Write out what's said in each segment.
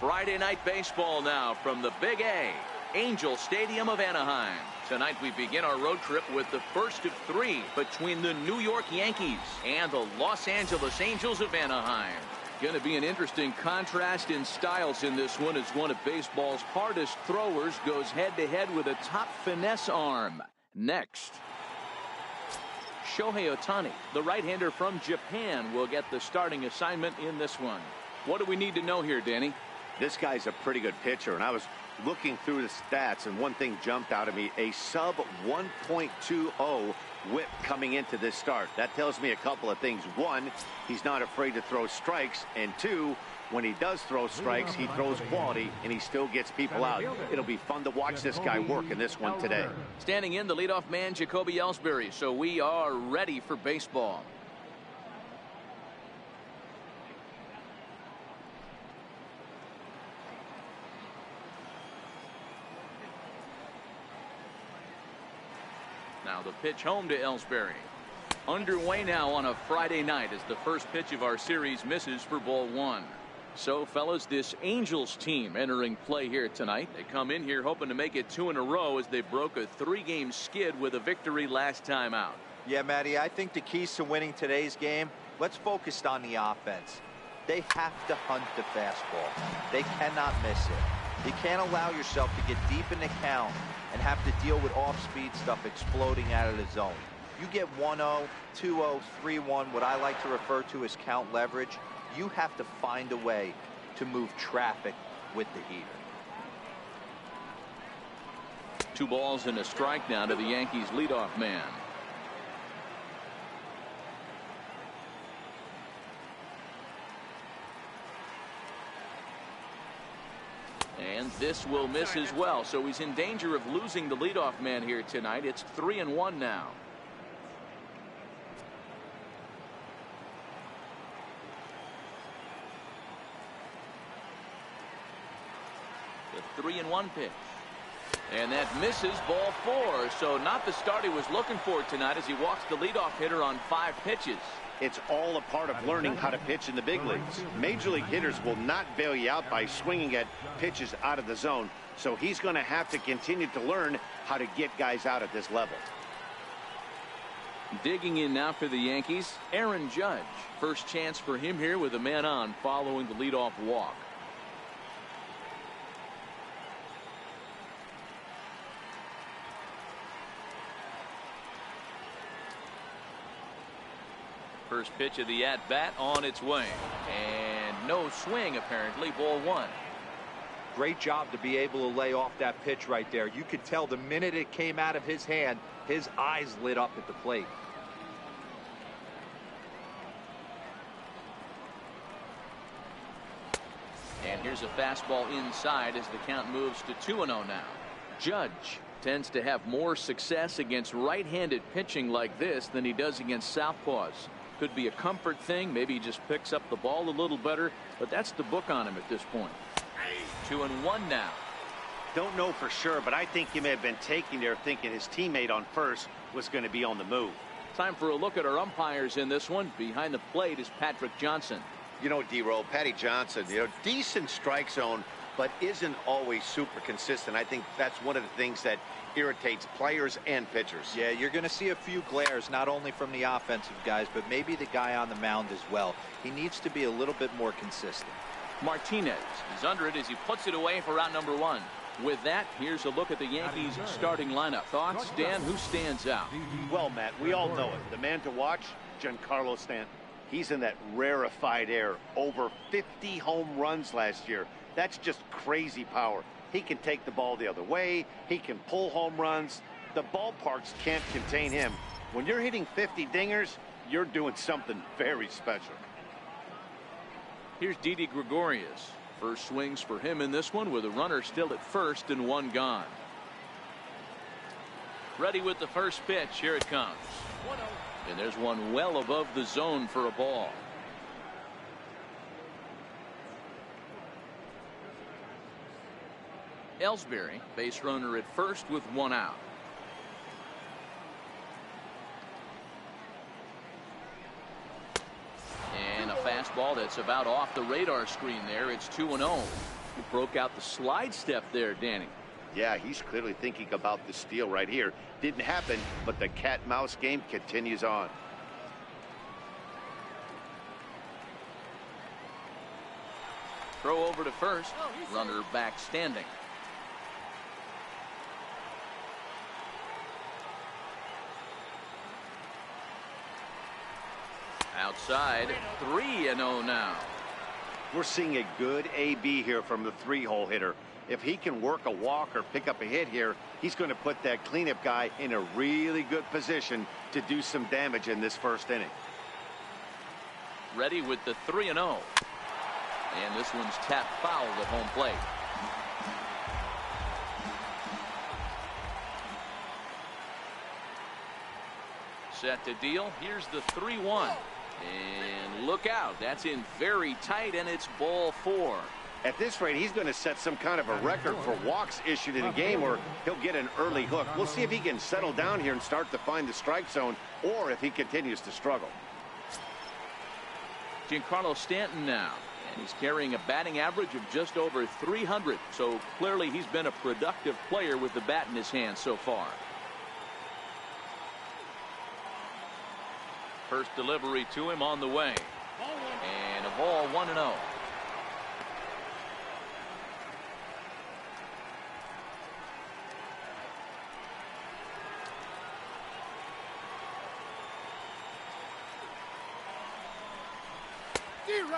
Friday night baseball now from the Big A, Angel Stadium of Anaheim. Tonight we begin our road trip with the first of three between the New York Yankees and the Los Angeles Angels of Anaheim. Going to be an interesting contrast in styles in this one as one of baseball's hardest throwers goes head-to-head with a top finesse arm. Next, Shohei Ohtani, the right-hander from Japan, will get the starting assignment in this one. What do we need to know here, Danny? This guy's a pretty good pitcher, and I was looking through the stats, and one thing jumped out at me, a sub 1.20 whip coming into this start. That tells me a couple of things. One, he's not afraid to throw strikes, and two, when he does throw strikes, he throws quality, and he still gets people out. It'll be fun to watch this guy work in this one today. Standing in, the leadoff man, Jacoby Ellsbury, so we are ready for baseball. Now the pitch home to Ellsbury. Underway now on a Friday night as the first pitch of our series misses for ball one. So, fellas, this Angels team entering play here tonight. They come in here hoping to make it two in a row as they broke a three-game skid with a victory last time out. Yeah, Matty, I think the keys to winning today's game, let's focus on the offense. They have to hunt the fastball. They cannot miss it. You can't allow yourself to get deep in the count and have to deal with off-speed stuff exploding out of the zone. You get 1-0, 2-0, 3-1, what I like to refer to as count leverage. You have to find a way to move traffic with the heater. 2 balls and a strike now to the Yankees leadoff man. And this will miss as well, so he's in danger of losing the leadoff man here tonight. It's 3-1 now. The 3-1 pitch. And that misses, ball 4. So not the start he was looking for tonight as he walks the leadoff hitter on 5 pitches. It's all a part of learning how to pitch in the big leagues. Major league hitters will not bail you out by swinging at pitches out of the zone. So he's going to have to continue to learn how to get guys out at this level. Digging in now for the Yankees, Aaron Judge. First chance for him here with a man on following the leadoff walk. First pitch of the at-bat on its way. And no swing, apparently. Ball 1. Great job to be able to lay off that pitch right there. You could tell the minute it came out of his hand, his eyes lit up at the plate. And here's a fastball inside as the count moves to 2-0 now. Judge tends to have more success against right-handed pitching like this than he does against southpaws. Could be a comfort thing. Maybe he just picks up the ball a little better, but that's the book on him at this point. 2-1 now. Don't know for sure, but I think he may have been taking there thinking his teammate on first was going to be on the move. Time for a look at our umpires in this one. Behind the plate is Patrick Johnson. You know, D-Roll, Patty Johnson, decent strike zone, but isn't always super consistent. I think that's one of the things that irritates players and pitchers. Yeah, you're going to see a few glares, not only from the offensive guys, but maybe the guy on the mound as well. He needs to be a little bit more consistent. Martinez is under it as he puts it away for out number 1. With that, here's a look at the Yankees starting lineup. Thoughts, Dan? Who stands out? Well, Matt, we all know it. The man to watch, Giancarlo Stanton. He's in that rarefied air. Over 50 home runs last year. That's just crazy power. He can take the ball the other way. He can pull home runs. The ballparks can't contain him. When you're hitting 50 dingers, you're doing something very special. Here's Didi Gregorius. First swings for him in this one with a runner still at first and 1 gone. Ready with the first pitch. Here it comes. And there's one well above the zone for a ball. Ellsbury, base runner at first with 1 out. And a fastball that's about off the radar screen there. It's 2-0. He broke out the slide step there, Danny. Yeah, he's clearly thinking about the steal right here. Didn't happen, but the cat-mouse game continues on. Throw over to first. Runner back standing. Outside, 3-0 now. We're seeing a good AB here from the three-hole hitter. If he can work a walk or pick up a hit here, he's going to put that cleanup guy in a really good position to do some damage in this first inning. Ready with the 3-0. And this one's tapped foul at home plate. Set to deal. Here's the 3-1. And look out. That's in very tight, and it's ball 4. At this rate, he's going to set some kind of a record for walks issued in a game, or he'll get an early hook. We'll see if he can settle down here and start to find the strike zone, or if he continues to struggle. Giancarlo Stanton now, and he's carrying a batting average of just over 300. So clearly he's been a productive player with the bat in his hand so far. First delivery to him on the way. And a ball 1-0.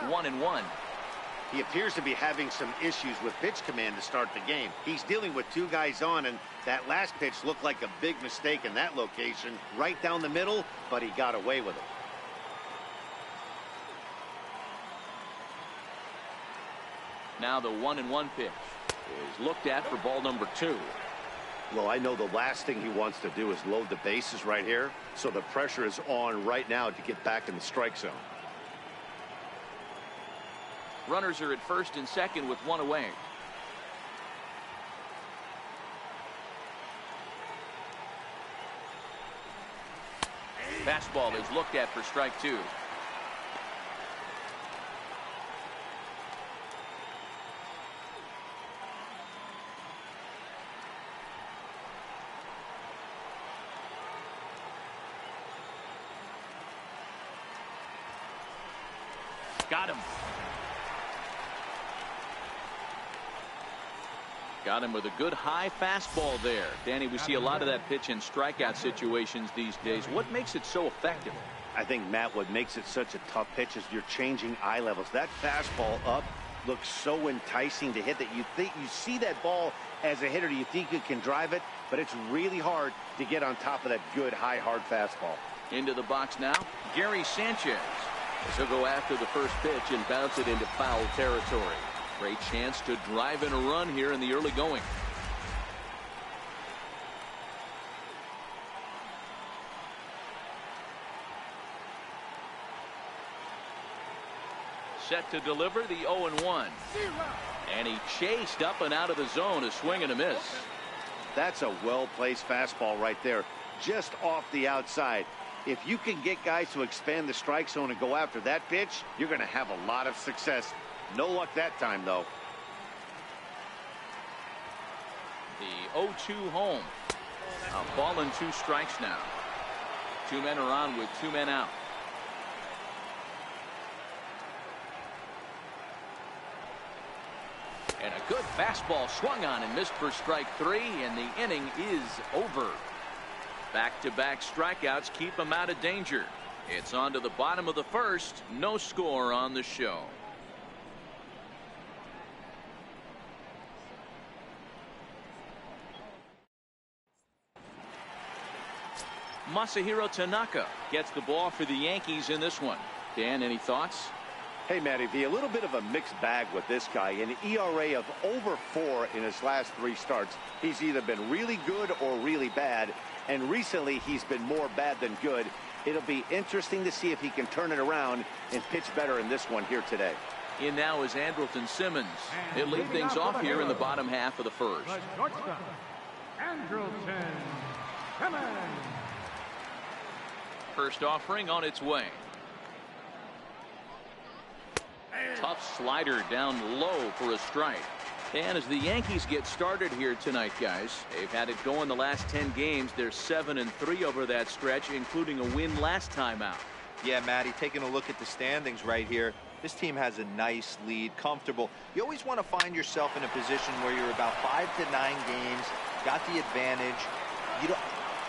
One and one. He appears to be having some issues with pitch command to start the game. He's dealing with two guys on, and that last pitch looked like a big mistake in that location, right down the middle, but he got away with it. Now the 1-1 pitch is looked at for ball number 2. Well, I know the last thing he wants to do is load the bases right here, so the pressure is on right now to get back in the strike zone. Runners are at first and second with one away. Fastball is looked at for strike 2. Got him. Got him with a good high fastball there. Danny, we see a lot of that pitch in strikeout situations these days. What makes it so effective? I think, Matt, what makes it such a tough pitch is you're changing eye levels. That fastball up looks so enticing to hit that you think you see that ball as a hitter. You think you can drive it, but it's really hard to get on top of that good high hard fastball. Into the box now, Gary Sanchez. He'll go after the first pitch and bounce it into foul territory. Great chance to drive in a run here in the early going. Set to deliver the 0-1. And he chased up and out of the zone, a swing and a miss. That's a well-placed fastball right there, just off the outside. If you can get guys to expand the strike zone and go after that pitch, you're going to have a lot of success. No luck that time, though. The 0-2 home. A ball and 2 strikes now. 2 men are on with 2 men out. And a good fastball swung on and missed for strike 3, and the inning is over. Back-to-back strikeouts keep him out of danger. It's on to the bottom of the first. No score on the show. Masahiro Tanaka gets the ball for the Yankees in this one. Dan, any thoughts? Hey, Matty V, a little bit of a mixed bag with this guy. An ERA of over 4 in his last 3 starts. He's either been really good or really bad, and recently he's been more bad than good. It'll be interesting to see if he can turn it around and pitch better in this one here today. In now is Andrelton Simmons. He'll lead things off here in the bottom half of the first. Andrelton Simmons. First offering on its way. Tough slider down low for a strike. And as the Yankees get started here tonight, guys, they've had it going the last 10 games. They're 7-3 over that stretch, including a win last time out. Yeah, Matty, taking a look at the standings right here, this team has a nice lead, comfortable. You always want to find yourself in a position where you're about 5 to 9 games, got the advantage. You don't,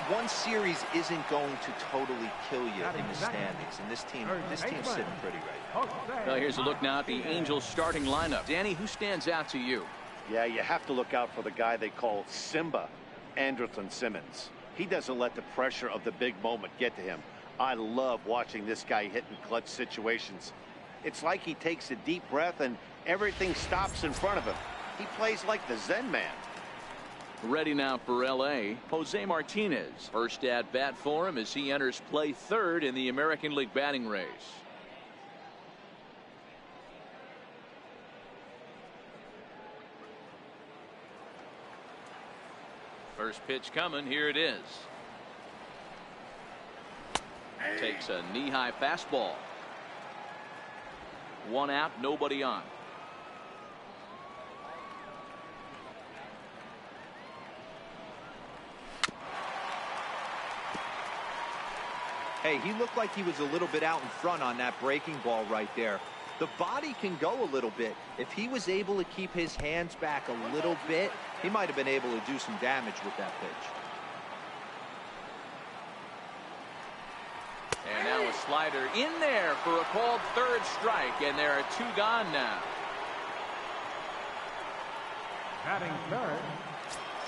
one series isn't going to totally kill you in the standings, and this team's sitting pretty right now. Well, here's a look now at the Angels starting lineup. Danny, who stands out to you? Yeah, you have to look out for the guy they call Simba, Andrelton Simmons. He doesn't let the pressure of the big moment get to him. I love watching this guy hit in clutch situations. It's like he takes a deep breath and everything stops in front of him. He plays like the Zen man. Ready now for L.A., Jose Martinez. First at bat for him as he enters play third in the American League batting race. First pitch coming. Here it is. Takes a knee-high fastball. One out, nobody on. Hey, he looked like he was a little bit out in front on that breaking ball right there. The body can go a little bit. If he was able to keep his hands back a little bit, he might have been able to do some damage with that pitch. And now a slider in there for a called third strike, and there are 2 gone now. Batting third,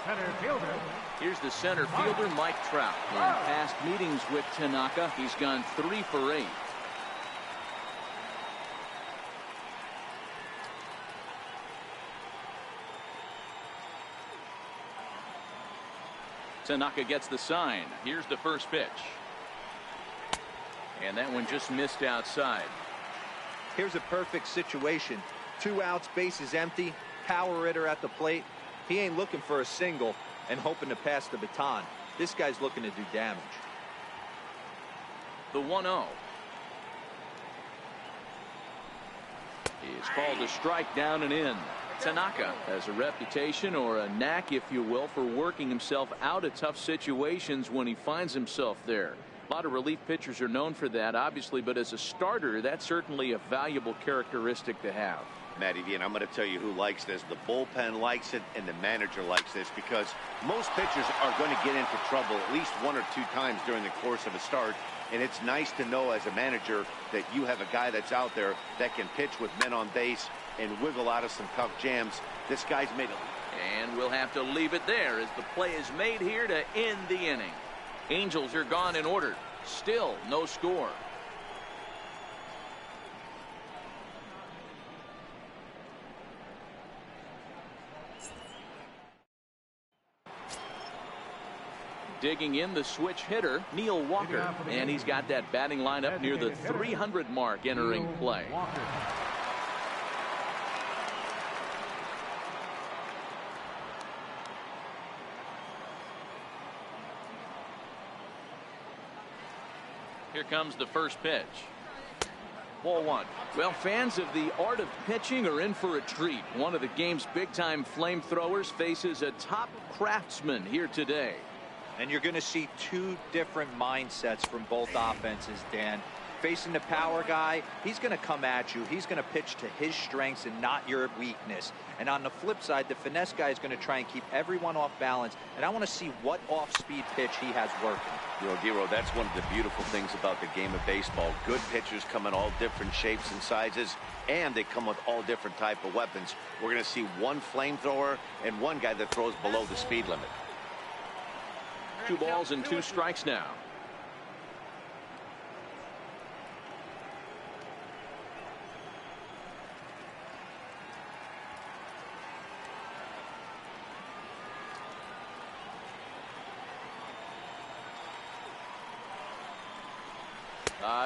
center fielder. Here's the center fielder, Mike Trout. In past meetings with Tanaka, he's gone 3 for 8. Tanaka gets the sign. Here's the first pitch. And that one just missed outside. Here's a perfect situation. 2 outs, bases empty, power hitter at the plate. He ain't looking for a single and hoping to pass the baton. This guy's looking to do damage. The 1-0. He's called a strike, down and in. Tanaka has a reputation, or a knack if you will, for working himself out of tough situations when he finds himself there. A lot of relief pitchers are known for that, obviously, but as a starter, that's certainly a valuable characteristic to have. Matty V, and I'm going to tell you who likes this. The bullpen likes it, and the manager likes this, because most pitchers are going to get into trouble at least 1 or 2 times during the course of a start, and it's nice to know as a manager that you have a guy that's out there that can pitch with men on base and wiggle out of some tough jams. This guy's made it. And we'll have to leave it there as the play is made here to end the inning. Angels are gone in order. Still no score. Digging in, the switch hitter, Neil Walker, and he's got that batting lineup near the 300 mark entering play. Here comes the first pitch. Ball 1. Well, fans of the art of pitching are in for a treat. One of the game's big-time flamethrowers faces a top craftsman here today. And you're going to see 2 different mindsets from both offenses, Dan. Facing the power guy, he's going to come at you. He's going to pitch to his strengths and not your weakness. And on the flip side, the finesse guy is going to try and keep everyone off balance. And I want to see what off-speed pitch he has working. You know, Dero, that's one of the beautiful things about the game of baseball. Good pitchers come in all different shapes and sizes, and they come with all different type of weapons. We're going to see one flamethrower and one guy that throws below the speed limit. 2 balls and 2 strikes now.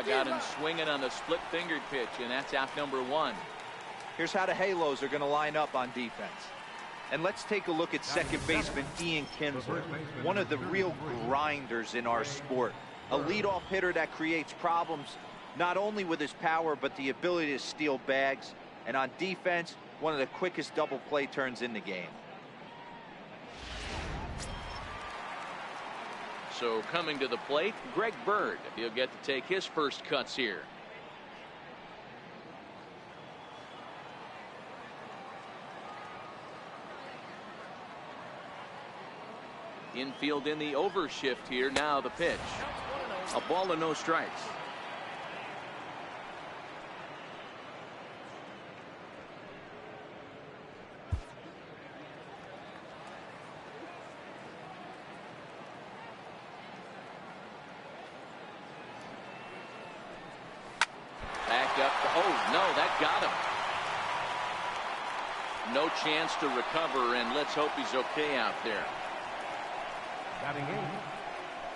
Got him swinging on the split-fingered pitch, and that's out number 1. Here's how the Halos are going to line up on defense. And let's take a look at second baseman Ian Kinsler, one of the real grinders in our sport. A leadoff hitter that creates problems not only with his power but the ability to steal bags. And on defense, one of the quickest double play turns in the game. So coming to the plate, Greg Bird. He'll get to take his first cuts here. Infield in the overshift here. Now the pitch. A ball and no strikes. Back up. Oh, no, that got him. No chance to recover, and let's hope he's okay out there. Batting in,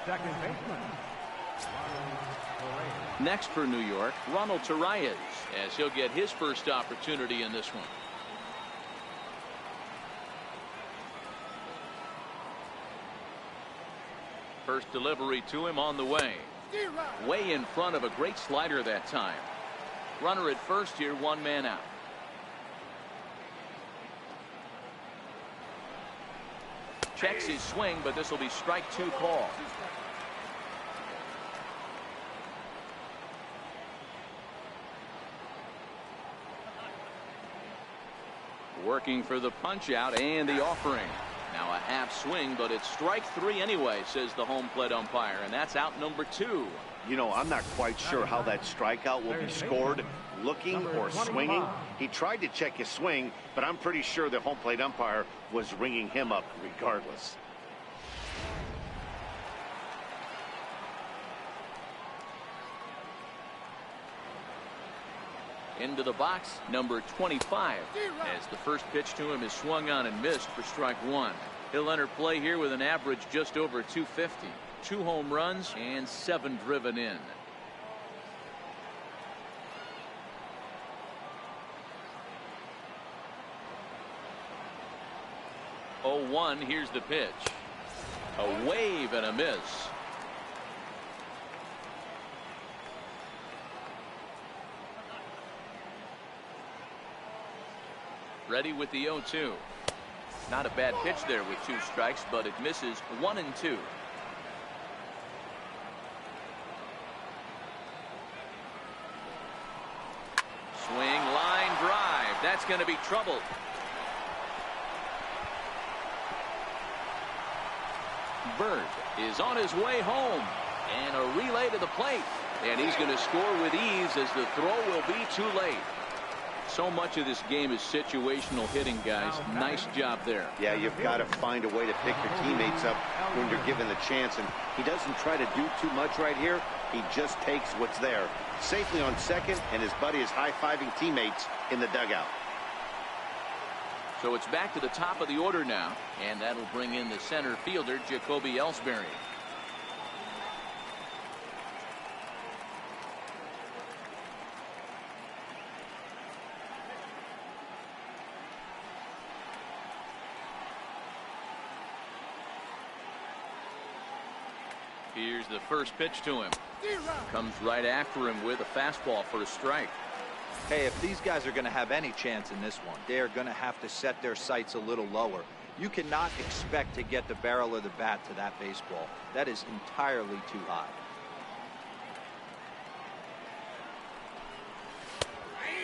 second baseman. Next for New York, Ronald Torreyes, as he'll get his first opportunity in this one. First delivery to him on the way. Way in front of a great slider that time. Runner at first here, one man out. Checks his swing, but this will be strike two call. Working for the punch out and the offering. Now a half swing, but it's strike three anyway, says the home plate umpire, and that's out number two. You know, I'm not quite sure how that strikeout will be scored, looking or swinging. He tried to check his swing, but I'm pretty sure the home plate umpire was ringing him up regardless. Into the box, number 25, as the first pitch to him is swung on and missed for strike one. He'll enter play here with an average just over 250. 2 home runs and 7 driven in. Oh, 1, here's the pitch. A wave and a miss. Ready with the 0-2. Not a bad pitch there with 2 strikes, but it misses 1 and 2. Swing, line drive. That's going to be trouble. Bird is on his way home, and a relay to the plate, and he's going to score with ease as the throw will be too late. So much of this game is situational hitting, guys. Nice job there. Yeah, you've got to find a way to pick your teammates up when you're given the chance, and he doesn't try to do too much right here. He just takes what's there. Safely on second, and his buddy is high-fiving teammates in the dugout. So it's back to the top of the order now, and that'll bring in the center fielder, Jacoby Ellsbury. Here's the first pitch to him. Comes right after him with a fastball for a strike. Hey, if these guys are going to have any chance in this one, they are going to have to set their sights a little lower. You cannot expect to get the barrel of the bat to that baseball. That is entirely too high.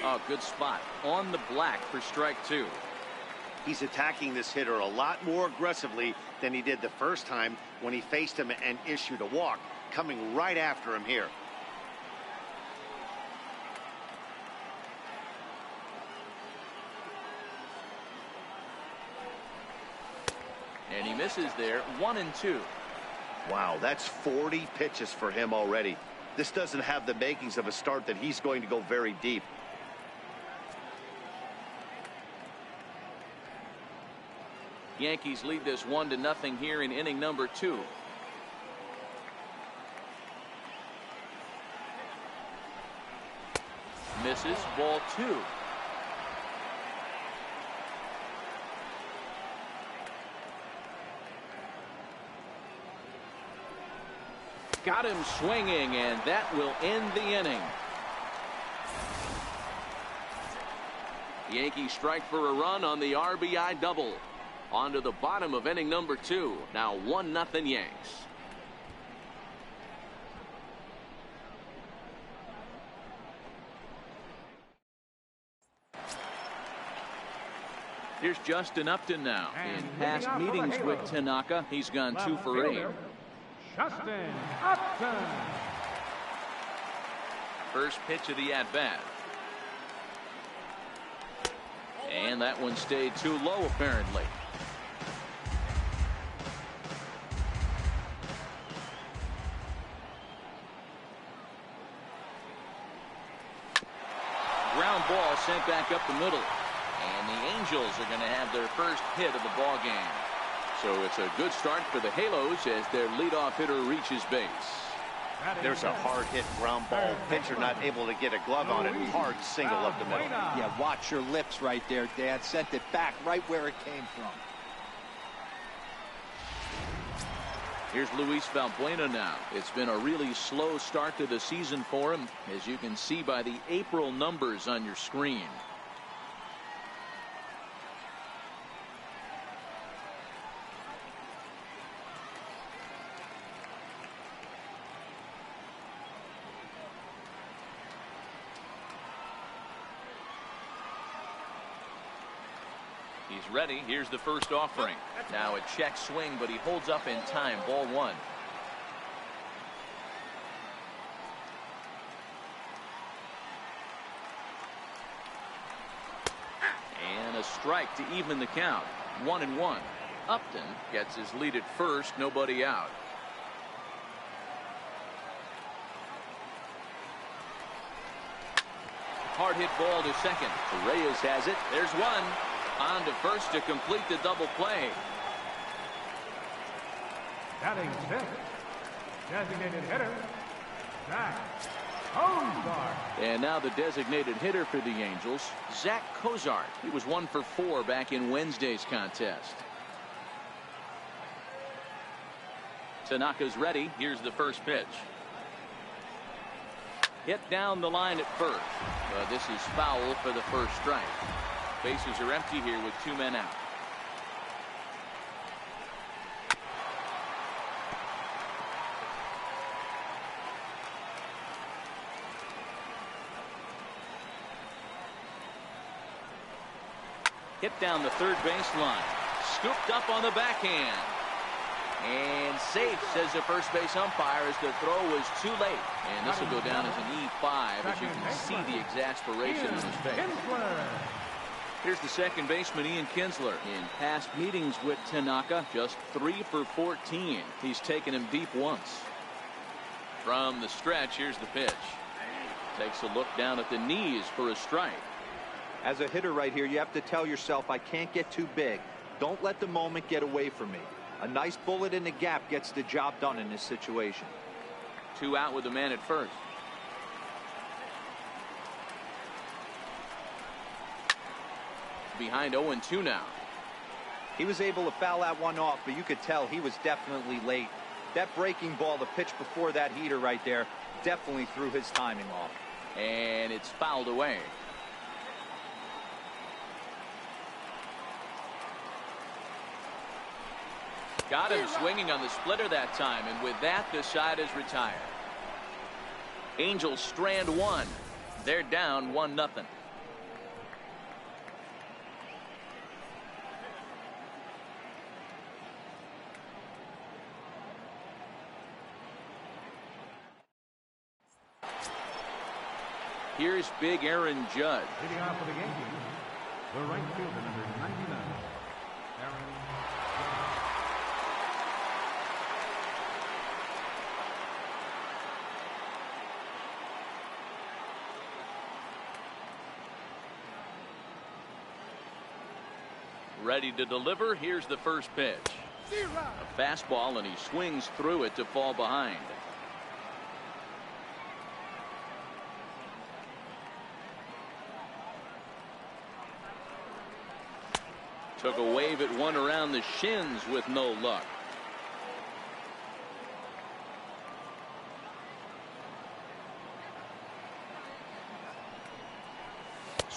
Oh, good spot. On the black for strike two. He's attacking this hitter a lot more aggressively than he did the first time when he faced him and issued a walk, coming right after him here. And he misses there, 1 and 2. Wow, that's 40 pitches for him already. This doesn't have the makings of a start that he's going to go very deep. Yankees lead this 1-0 here in inning number 2. Misses, ball 2. Got him swinging, and that will end the inning. The Yankees strike for a run on the RBI double. On to the bottom of inning number 2. Now 1-0 Yanks. Here's Justin Upton now. In past meetings with Tanaka, he's gone 2 for 8. Justin Upton. First pitch of the at-bat. And that one stayed too low, apparently. Ground ball sent back up the middle. And the Angels are going to have their first hit of the ball game. So it's a good start for the Halos as their leadoff hitter reaches base. There's a hard hit ground ball. Pitcher not able to get a glove on it. Hard single up the middle. Yeah, watch your lips right there, Dad. Sent it back right where it came from. Here's Luis Valbuena now. It's been a really slow start to the season for him, as you can see by the April numbers on your screen. He's ready. Here's the first offering. Now a check swing, but he holds up in time. Ball 1. And a strike to even the count. 1-1. Upton gets his lead at first. Nobody out. Hard hit ball to second. Reyes has it. There's one. On to first to complete the double play. Batting 6th. Designated hitter, Zach Cozart. And now the designated hitter for the Angels, Zach Cozart. He was 1 for 4 back in Wednesday's contest. Tanaka's ready. Here's the first pitch. Hit down the line at first. But this is foul for the first strike. Bases are empty here with 2 men out. Hit down the third baseline. Scooped up on the backhand. And safe, says the first base umpire, as the throw was too late. And this will go down as an E5, as you can see the exasperation in his face. Here's the second baseman, Ian Kinsler. In past meetings with Tanaka, just 3 for 14. He's taken him deep once. From the stretch, here's the pitch. Takes a look down at the knees for a strike. As a hitter right here, you have to tell yourself, I can't get too big. Don't let the moment get away from me. A nice bullet in the gap gets the job done in this situation. 2 out with the man at first. Behind 0-2 now. He was able to foul that one off, but you could tell he was definitely late. That breaking ball, the pitch before that heater right there, definitely threw his timing off. And it's fouled away. Got him swinging on the splitter that time, and with that, the side is retired. Angels strand 1. They're down 1-0. Here's big Aaron Judge. Leading off for the Yankees, the right fielder, number 99, Aaron Judge. Ready to deliver. Here's the first pitch. A fastball, and he swings through it to fall behind. Took a wave at one around the shins with no luck.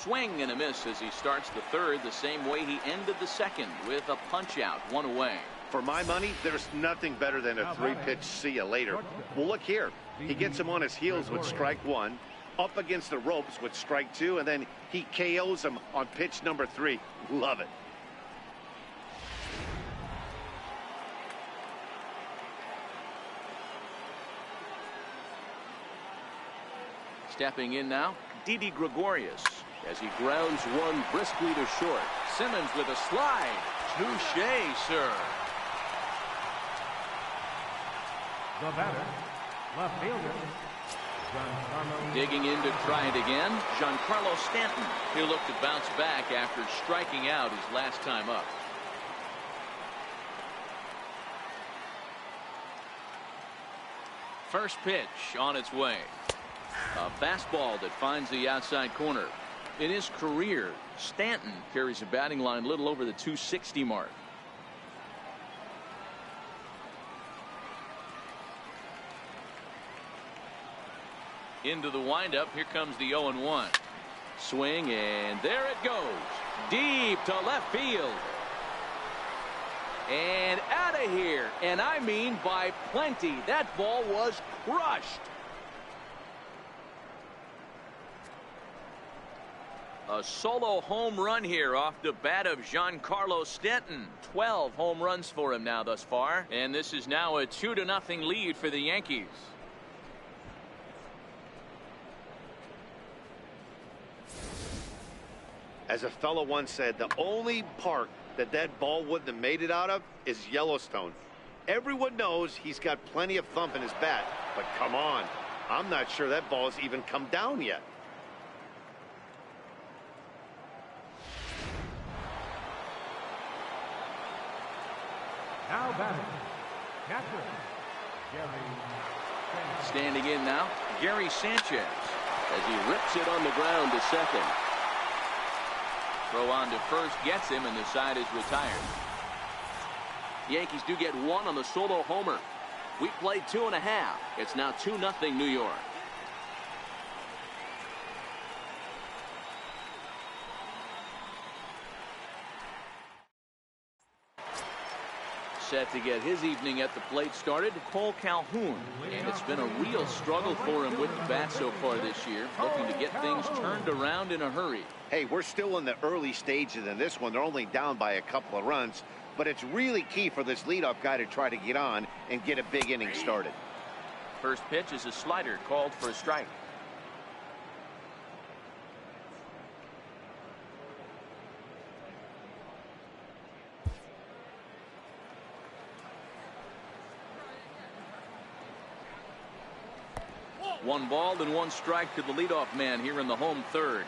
Swing and a miss as he starts the third the same way he ended the second, with a punch out, one away. For my money, there's nothing better than a three-pitch see you later. Well, look here. He gets him on his heels with strike one, up against the ropes with strike two, and then he KOs him on pitch number 3. Love it. Stepping in now, Didi Gregorius as he grounds one briskly to short. Simmons with a slide. Touché, sir. The batter, left fielder, Giancarlo. Digging in to try it again, Giancarlo Stanton. He'll look to bounce back after striking out his last time up. First pitch on its way. A fastball that finds the outside corner. In his career, Stanton carries a batting line a little over the 260 mark. Into the windup. Here comes the 0-1. Swing, and there it goes. Deep to left field. And out of here. And I mean by plenty. That ball was crushed. A solo home run here off the bat of Giancarlo Stanton. 12 home runs for him now thus far. And this is now a 2-0 lead for the Yankees. As a fellow once said, the only park that ball wouldn't have made it out of is Yellowstone. Everyone knows he's got plenty of thump in his bat, but come on, I'm not sure that ball's even come down yet. Now batting, catcher, Gary Sanchez. Standing in now, Gary Sanchez as he rips it on the ground to second. Throw on to first gets him, and the side is retired. Yankees do get one on the solo homer. We played 2.5. It's now 2-0 New York. Set to get his evening at the plate started, Cole Calhoun. And it's been a real struggle for him with the bat so far this year, looking to get things turned around in a hurry. Hey, we're still in the early stages in this one. They're only down by a couple of runs, but it's really key for this leadoff guy to try to get on and get a big inning started. First pitch is a slider called for a strike. One ball and one strike to the leadoff man here in the home third.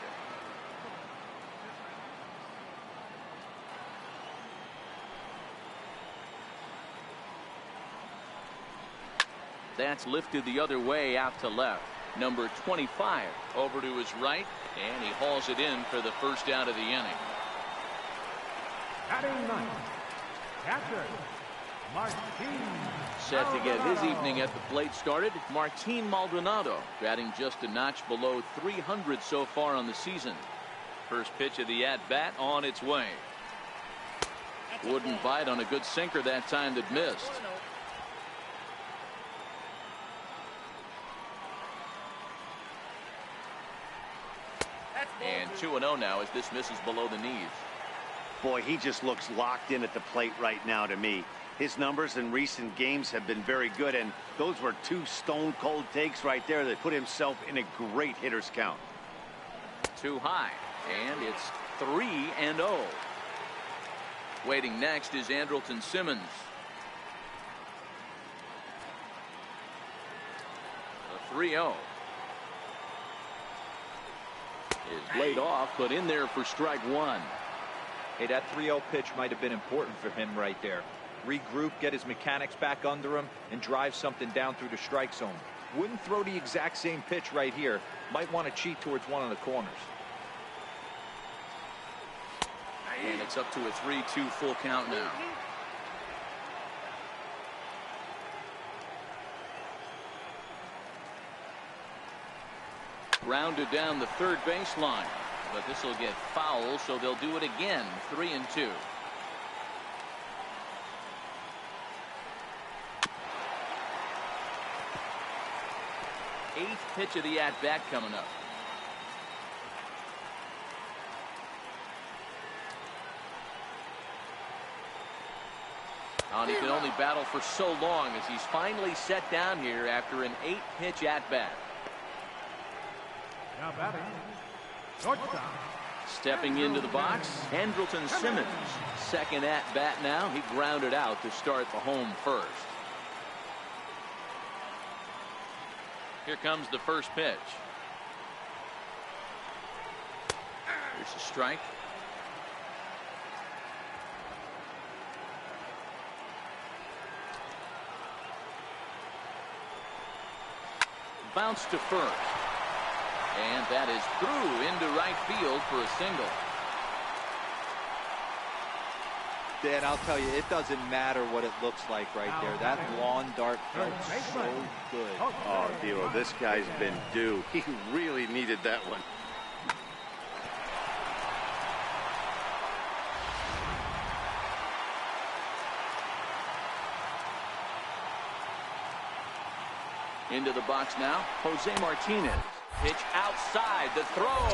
That's lifted the other way out to left. Number 25 over to his right, and he hauls it in for the first out of the inning. Batting ninth, catcher, Martin. Set to get his evening at the plate started, Martin Maldonado, batting just a notch below 300 so far on the season. First pitch of the at-bat on its way. Wouldn't bite on a good sinker that time that missed. And 2-0 now as this misses below the knees. Boy, he just looks locked in at the plate right now to me. His numbers in recent games have been very good, and those were two stone-cold takes right there that put himself in a great hitter's count. Too high, and it's 3-0. Waiting next is Andrelton Simmons. The 3-0. Is laid off, but in there for strike one. Hey, that 3-0 pitch might have been important for him right there. Regroup, get his mechanics back under him, and drive something down through the strike zone. Wouldn't throw the exact same pitch right here. Might want to cheat towards one of the corners. And it's up to a 3-2 full count now. Rounded down the third baseline. but this will get foul, so they'll do it again. 3-2. Eighth pitch of the at-bat coming up. And he can only battle for so long as he's finally set down here after an 8-pitch at-bat. Now batting, shortstop. Stepping into the box, Andrelton Simmons. Second at-bat now. He grounded out to start the home first. Here comes the first pitch. Here's a strike. Bounce to first. And that is through into right field for a single. Dan, I'll tell you, it doesn't matter what it looks like right there. That lawn dart felt so good. Oh, D'Lo, this guy's been due. He really needed that one. Into the box now, Jose Martinez. Pitch outside, the throw.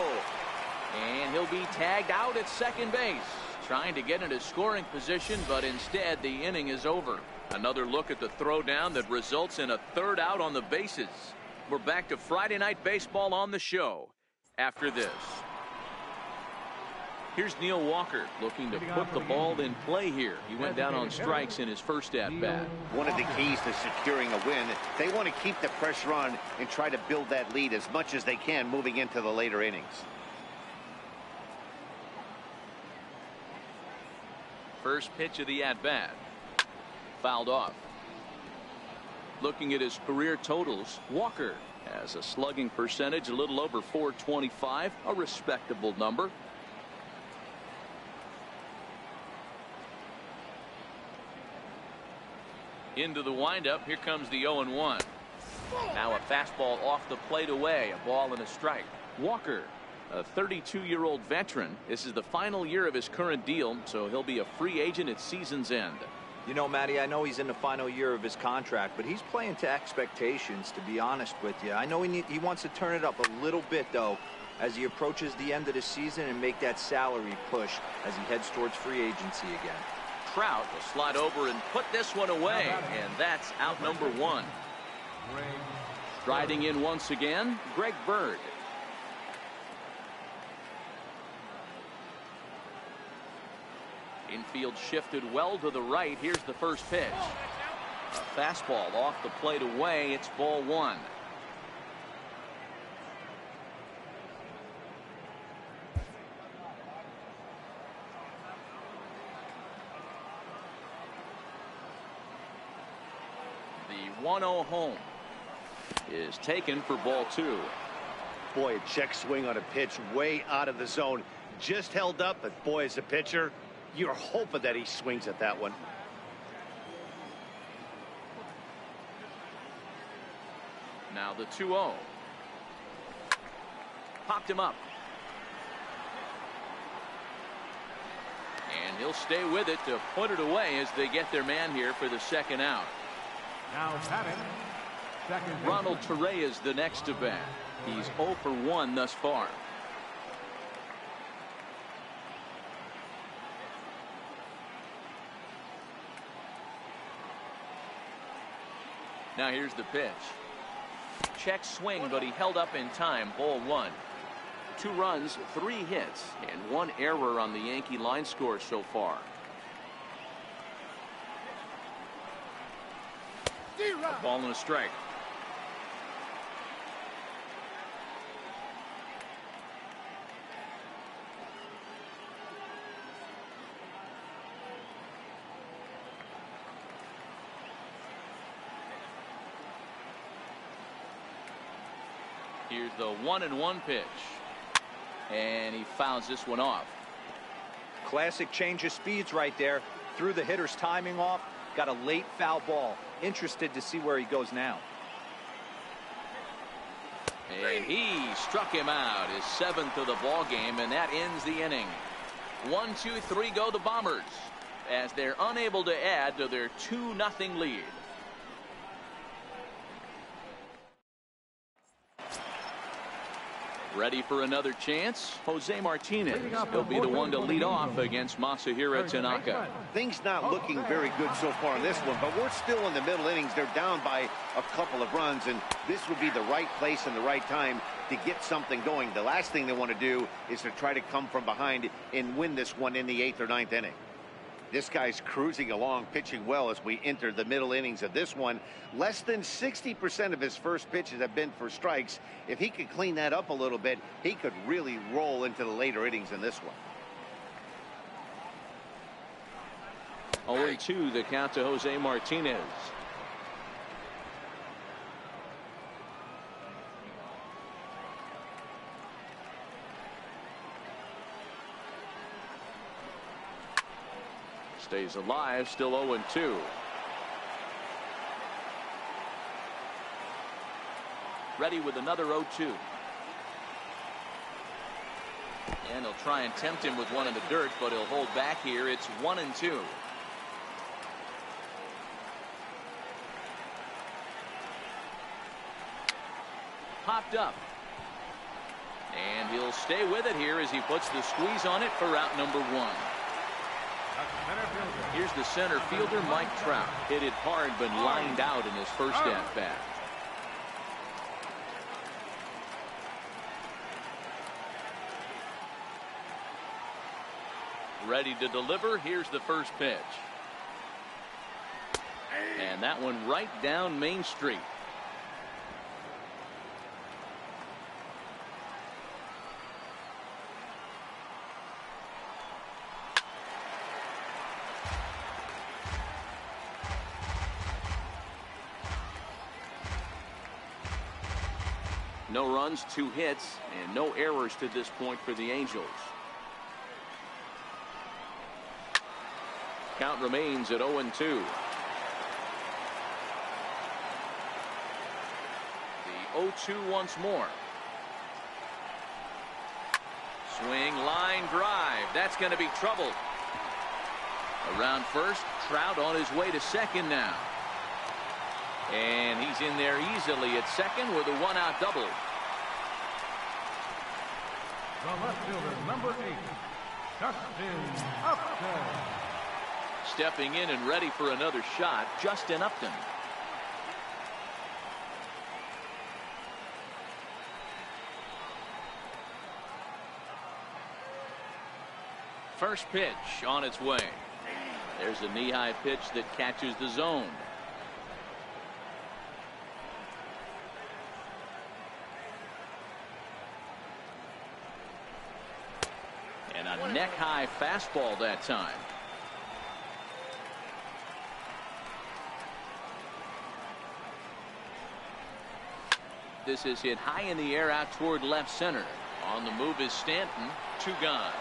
And he'll be tagged out at second base. Trying to get into scoring position, but instead the inning is over. Another look at the throwdown that results in a third out on the bases. We're back to Friday Night Baseball on the show after this. Here's Neil Walker looking to put the ball in play here. He went down on strikes in his first at-bat. One of the keys to securing a win, they want to keep the pressure on and try to build that lead as much as they can moving into the later innings. First pitch of the at-bat. Fouled off. Looking at his career totals, Walker has a slugging percentage a little over .425, a respectable number. Into the windup. Here comes the 0-1. Now a fastball off the plate away. A ball and a strike. Walker, a 32-year-old veteran. This is the final year of his current deal, so he'll be a free agent at season's end. You know, Matty, I know he's in the final year of his contract, but he's playing to expectations, to be honest with you. I know he wants to turn it up a little bit, though, as he approaches the end of the season and make that salary push as he heads towards free agency again. Trout will slide over and put this one away, and that's out number one. Striding in once again, Greg Bird. Infield shifted well to the right. Here's the first pitch. A fastball off the plate away. It's ball one. The 1-0 home is taken for ball two. Boy, a check swing on a pitch way out of the zone. Just held up, but boy, as a pitcher, you're hoping that he swings at that one. Now the 2-0. Popped him up. And he'll stay with it to put it away as they get their man here for the second out. Now batting, second. Ronald Torre is the next to bat. He's 0 for 1 thus far. Now here's the pitch. Check swing, but he held up in time. Ball one. 2 runs, 3 hits, and 1 error on the Yankee line score so far. A ball and a strike. Here's the 1-1 pitch. And he fouls this one off. Classic change of speeds right there. Threw the hitter's timing off. Got a late foul ball. Interested to see where he goes now. And he struck him out, his 7th of the ball game, and that ends the inning. 1, 2, 3 go the Bombers as they're unable to add to their 2-0 lead. Ready for another chance? Jose Martinez. He'll be the one to lead off against Masahiro Tanaka. Things not looking very good so far in this one, but we're still in the middle innings. They're down by a couple of runs, and this would be the right place and the right time to get something going. The last thing they want to do is to try to come from behind and win this one in the 8th or 9th inning. This guy's cruising along, pitching well as we enter the middle innings of this one. Less than 60% of his first pitches have been for strikes. If he could clean that up a little bit, he could really roll into the later innings in this one. 0-2 the count to Jose Martinez. Stays alive, still 0-2. Ready with another 0-2. And he'll try and tempt him with one in the dirt, but he'll hold back here. It's 1-2. Popped up. And he'll stay with it here as he puts the squeeze on it for out number 1. Here's the center fielder, Mike Trout. Hit it hard, but lined out in his first at-bat. Ready to deliver. Here's the first pitch. And that one right down Main Street. No runs, 2 hits, and no errors to this point for the Angels. Count remains at 0-2. The 0-2 once more. Swing, line drive. That's going to be trouble. Around first, Trout on his way to second now. And he's in there easily at second with a 1-out double. The left fielder, number 8, Justin Upton. Stepping in and ready for another shot, Justin Upton. First pitch on its way. There's a knee-high pitch that catches the zone. And a neck-high fastball that time. This is hit high in the air out toward left center. On the move is Stanton. 2 gone.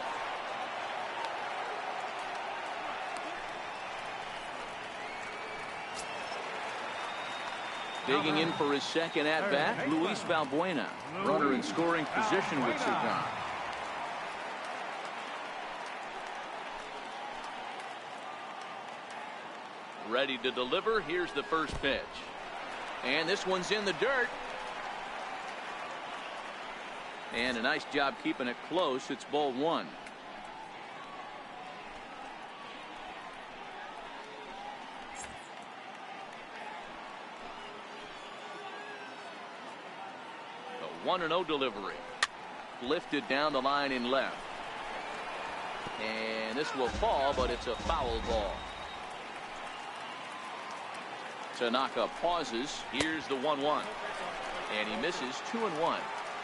Digging in for his second at-bat, Luis Valbuena. Runner in scoring position with 2 gone. Ready to deliver. Here's the first pitch. And this one's in the dirt. And a nice job keeping it close. It's ball 1. The 1-0 delivery. Lifted down the line in left. And this will fall, but it's a foul ball. Tanaka pauses. Here's the 1-1. And he misses 2-1.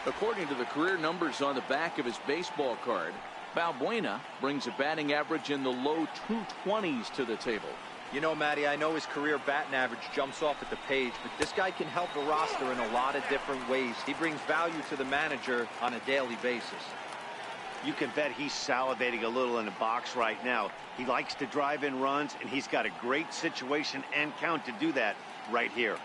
According to the career numbers on the back of his baseball card, Valbuena brings a batting average in the low 220s to the table. You know, Matty, I know his career batting average jumps off at the page, but this guy can help the roster in a lot of different ways. He brings value to the manager on a daily basis. You can bet he's salivating a little in the box right now. He likes to drive in runs, and he's got a great situation and count to do that right here.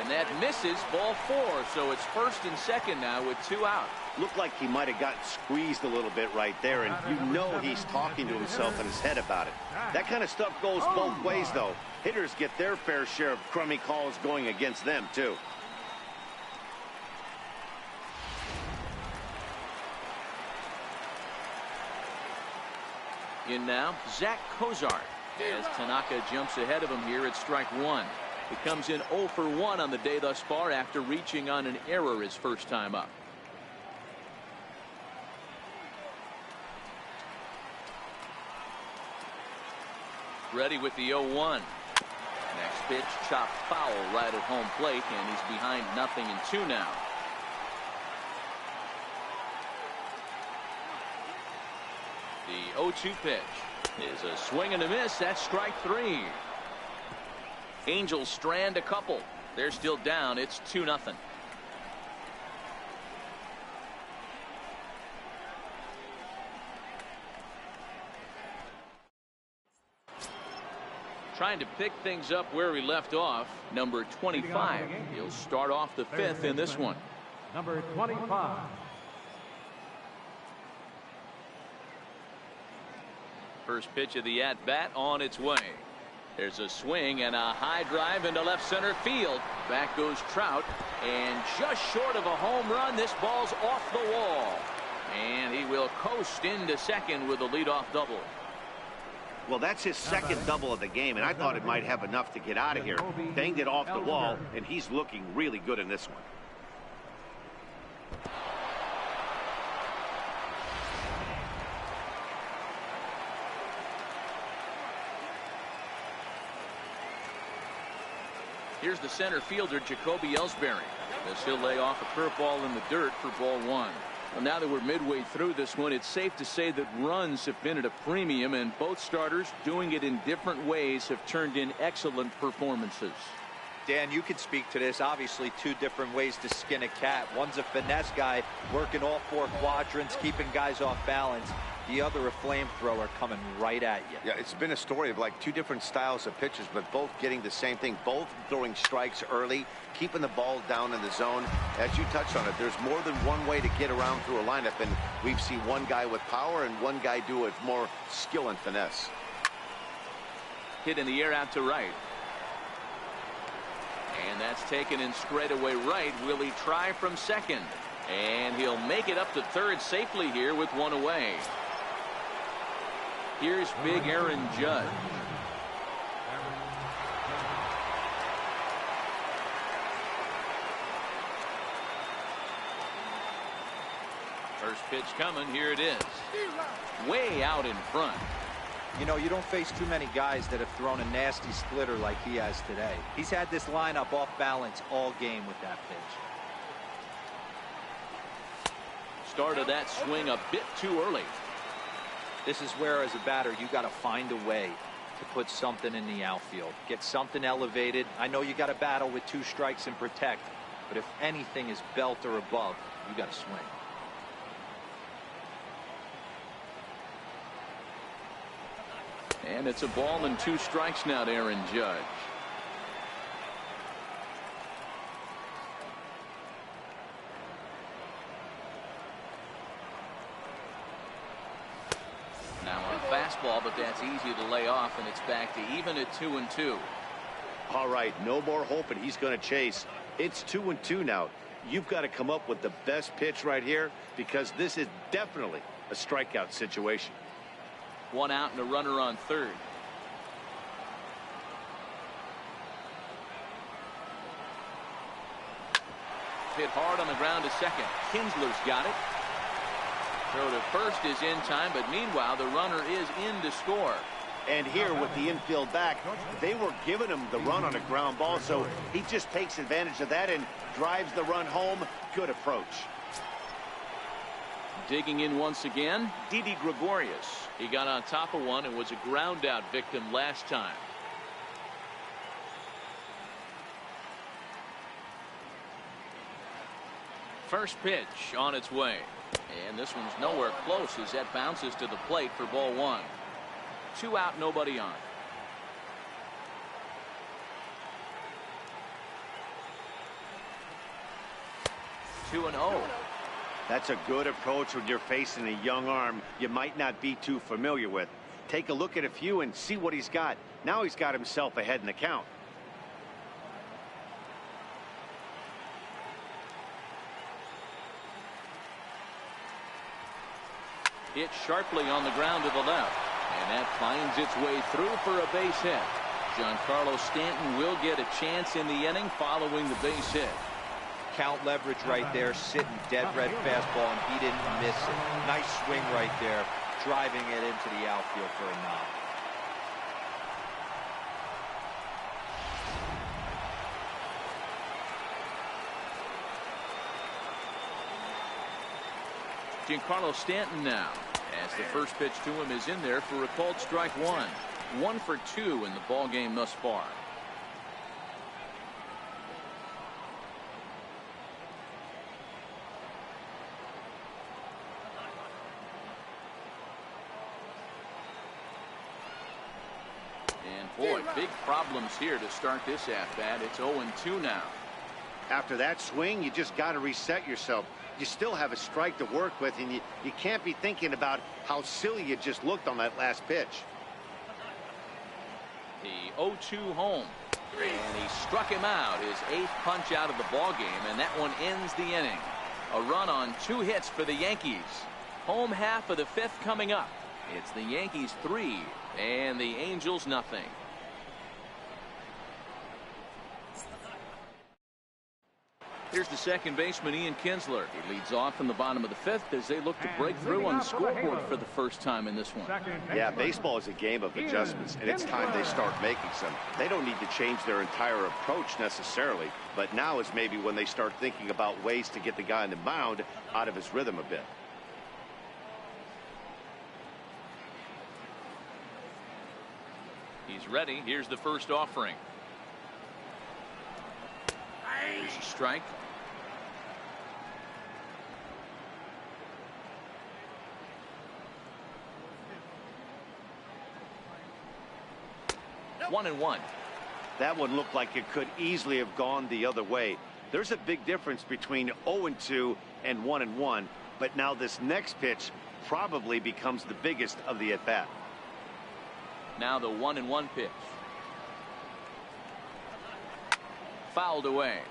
And that misses, ball 4. So it's first and second now with 2 out. Looked like he might have gotten squeezed a little bit right there, and you know he's talking to himself in his head about it. That kind of stuff goes both ways, though. Hitters get their fair share of crummy calls going against them, too. In now, Zach Cozart. As Tanaka jumps ahead of him here at strike 1. He comes in 0 for 1 on the day thus far after reaching on an error his first time up. Ready with the 0-1. Next pitch chopped foul right at home plate, and he's behind 0-2 now. The 0-2 pitch is a swing and a miss. That's strike 3. Angels strand a couple. They're still down. It's 2-0. Trying to pick things up where we left off. Number 25. He'll start off the 5th in this one. Number 25. First pitch of the at-bat on its way. There's a swing and a high drive into left center field. Back goes Trout, and just short of a home run, this ball's off the wall. And he will coast into second with a leadoff double. Well, that's his second double of the game, and I thought it might have enough to get out of here. Banged it off the wall, and he's looking really good in this one. Here's the center fielder, Jacoby Ellsbury, as he'll lay off a curveball in the dirt for ball 1. Well, now that we're midway through this one, it's safe to say that runs have been at a premium, and both starters, doing it in different ways, have turned in excellent performances. Dan, you can speak to this. Obviously, 2 different ways to skin a cat. One's a finesse guy working all 4 quadrants, keeping guys off balance. The other, a flamethrower coming right at you. Yeah, it's been a story of like 2 different styles of pitchers, but both getting the same thing, both throwing strikes early, keeping the ball down in the zone. As you touched on it, there's more than one way to get around through a lineup, and we've seen one guy with power and one guy do it with more skill and finesse. Hit in the air out to right. And that's taken in straightaway right. Will he try from second? And he'll make it up to third safely here with 1 away. Here's big Aaron Judge. First pitch coming. Here it is. Way out in front. You know, you don't face too many guys that have thrown a nasty splitter like he has today. He's had this lineup off balance all game with that pitch. Started that swing a bit too early. This is where, as a batter, you got to find a way to put something in the outfield. Get something elevated. I know you got to battle with 2 strikes and protect, but if anything is belt or above, you got to swing. And it's a ball and 2 strikes now to Aaron Judge. Now a fastball, but that's easy to lay off, and it's back to even at 2-2. All right, no more hoping he's going to chase. It's 2-2 now. You've got to come up with the best pitch right here, because this is definitely a strikeout situation. 1 out and a runner on third. Hit hard on the ground to second. Kinsler's got it. Throw to first is in time, but meanwhile the runner is in to score. And here with the infield back, they were giving him the run on a ground ball, so he just takes advantage of that and drives the run home. Good approach. Digging in once again, Didi Gregorius. He got on top of one and was a ground out victim last time. First pitch on its way. And this one's nowhere close as that bounces to the plate for ball 1. 2 out, nobody on. 2-0. That's a good approach when you're facing a young arm you might not be too familiar with. Take a look at a few and see what he's got. Now he's got himself ahead in the count. Hit sharply on the ground to the left. And that finds its way through for a base hit. Giancarlo Stanton will get a chance in the inning following the base hit. Count leverage right there, sitting dead red fastball, and he didn't miss it. Nice swing right there, driving it into the outfield for a knock. Giancarlo Stanton now, as the first pitch to him is in there for a called strike one. 1 for 2 in the ball game thus far. And boy, big problems here to start this at-bat. It's 0-2 now. After that swing, you just got to reset yourself. You still have a strike to work with, and you can't be thinking about how silly you just looked on that last pitch. The 0-2 home. And he struck him out, his 8th punch out of the ball game, and that one ends the inning. A run on 2 hits for the Yankees. Home half of the 5th coming up. It's the Yankees 3 and the Angels nothing. Here's the second baseman, Ian Kinsler. He leads off in the bottom of the 5th as they look to break through on the scoreboard for the first time in this one. Yeah, baseball is a game of adjustments, and it's time they start making some. They don't need to change their entire approach necessarily, but now is maybe when they start thinking about ways to get the guy on the mound out of his rhythm a bit. He's ready. Here's the first offering. Here's a strike. One and one. That one looked like it could easily have gone the other way. There's a big difference between 0-2 and 1-1, but now this next pitch probably becomes the biggest of the at-bat. Now the 1-1 pitch. Fouled away.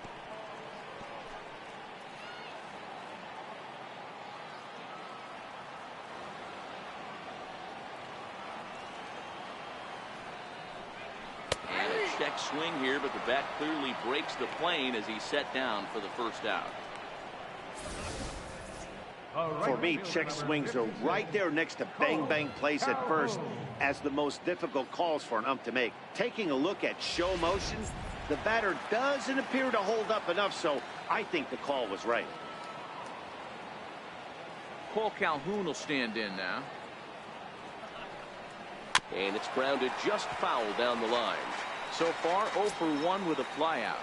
And a check swing here, but the bat clearly breaks the plane as he's set down for the first out. For me, check swings are right there next to bang-bang plays at first as the most difficult calls for an ump to make. Taking a look at show motion, the batter doesn't appear to hold up enough, so I think the call was right. Cole Calhoun will stand in now. And it's grounded just foul down the line. So far, 0 for 1 with a flyout.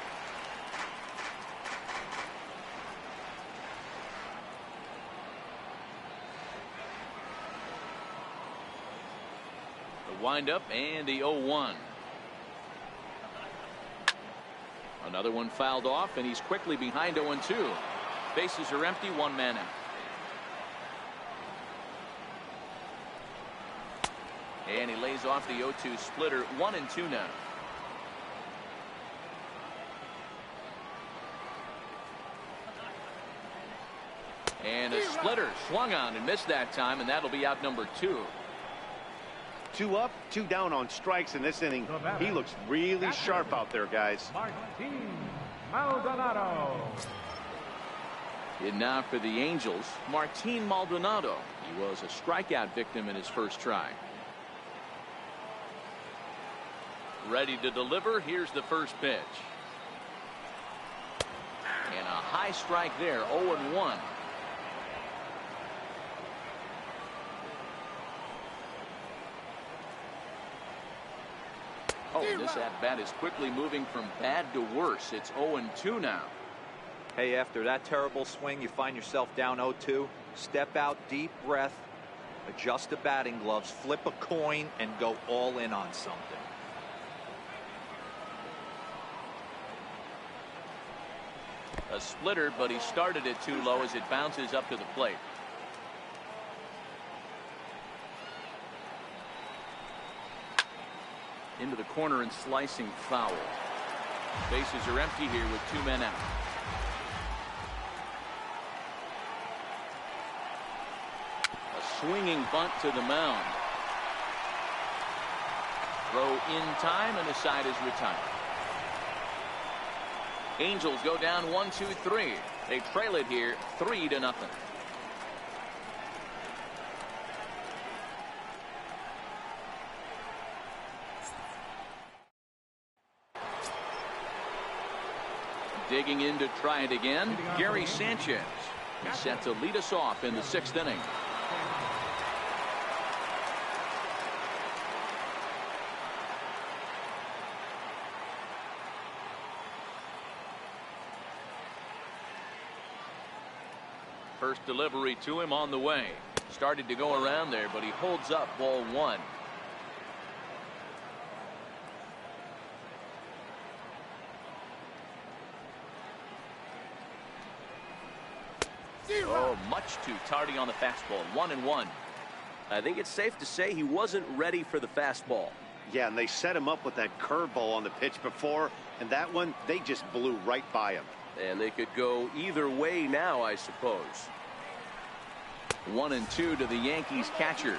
The windup and the 0-1. Another one fouled off, and he's quickly behind 0-2. Bases are empty, 1 man out. And he lays off the 0-2 splitter. 1-2 now. And a splitter swung on and missed that time, and that'll be out number 2. 2 up, 2 down on strikes in this inning. He looks really sharp out there, guys. Martin Maldonado. And now for the Angels, Martin Maldonado. He was a strikeout victim in his first try. Ready to deliver. Here's the first pitch. And a high strike there, 0-1. Oh, this at-bat is quickly moving from bad to worse. It's 0-2 now. Hey, after that terrible swing, you find yourself down 0-2. Step out, deep breath, adjust the batting gloves, flip a coin, and go all in on something. A splitter, but he started it too low as it bounces up to the plate. Into the corner and slicing foul. Bases are empty here with 2 men out. A swinging bunt to the mound. Throw in time, and the side is retired. Angels go down 1-2-3. They trail it here 3-0. Digging in to try it again, Gary Sanchez. He's set to lead us off in the 6th inning. First delivery to him on the way. Started to go around there, but he holds up ball 1. Oh, much too tardy on the fastball. 1-1. I think it's safe to say he wasn't ready for the fastball. Yeah, and they set him up with that curveball on the pitch before, and that one, they just blew right by him. And they could go either way now, I suppose. 1-2 to the Yankees catcher.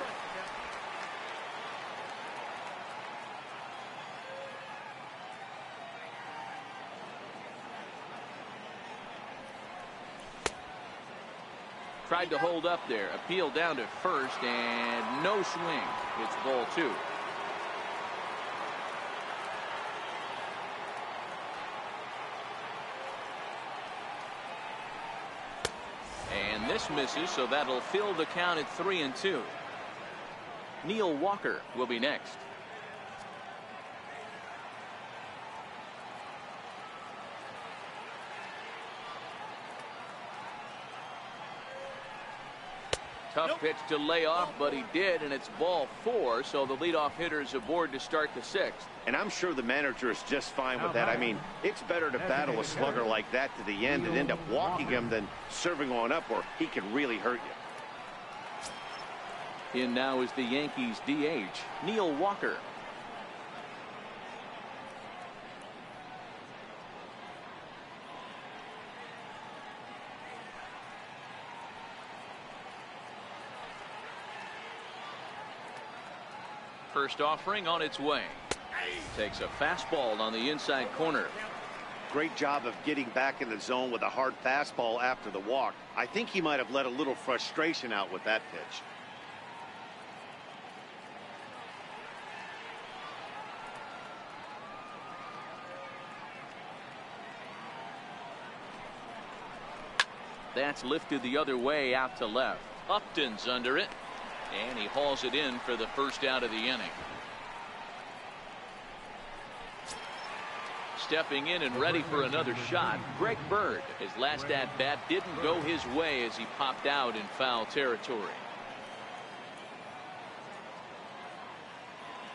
Tried to hold up there. Appeal down to first, and no swing. It's ball 2. And this misses, so that'll fill the count at 3-2. Neil Walker will be next. Tough pitch to lay off, but he did, and it's ball 4, so the leadoff hitter is aboard to start the 6th. And I'm sure the manager is just fine with that. I mean, it's better to battle a slugger like that to the end and end up walking him than serving on up where he can really hurt you. In now is the Yankees DH, Neil Walker. First offering on its way. Takes a fastball on the inside corner. Great job of getting back in the zone with a hard fastball after the walk. I think he might have let a little frustration out with that pitch. That's lifted the other way out to left. Upton's under it. And he hauls it in for the first out of the inning. Stepping in and ready for another shot, Greg Bird. His last at-bat didn't go his way as he popped out in foul territory.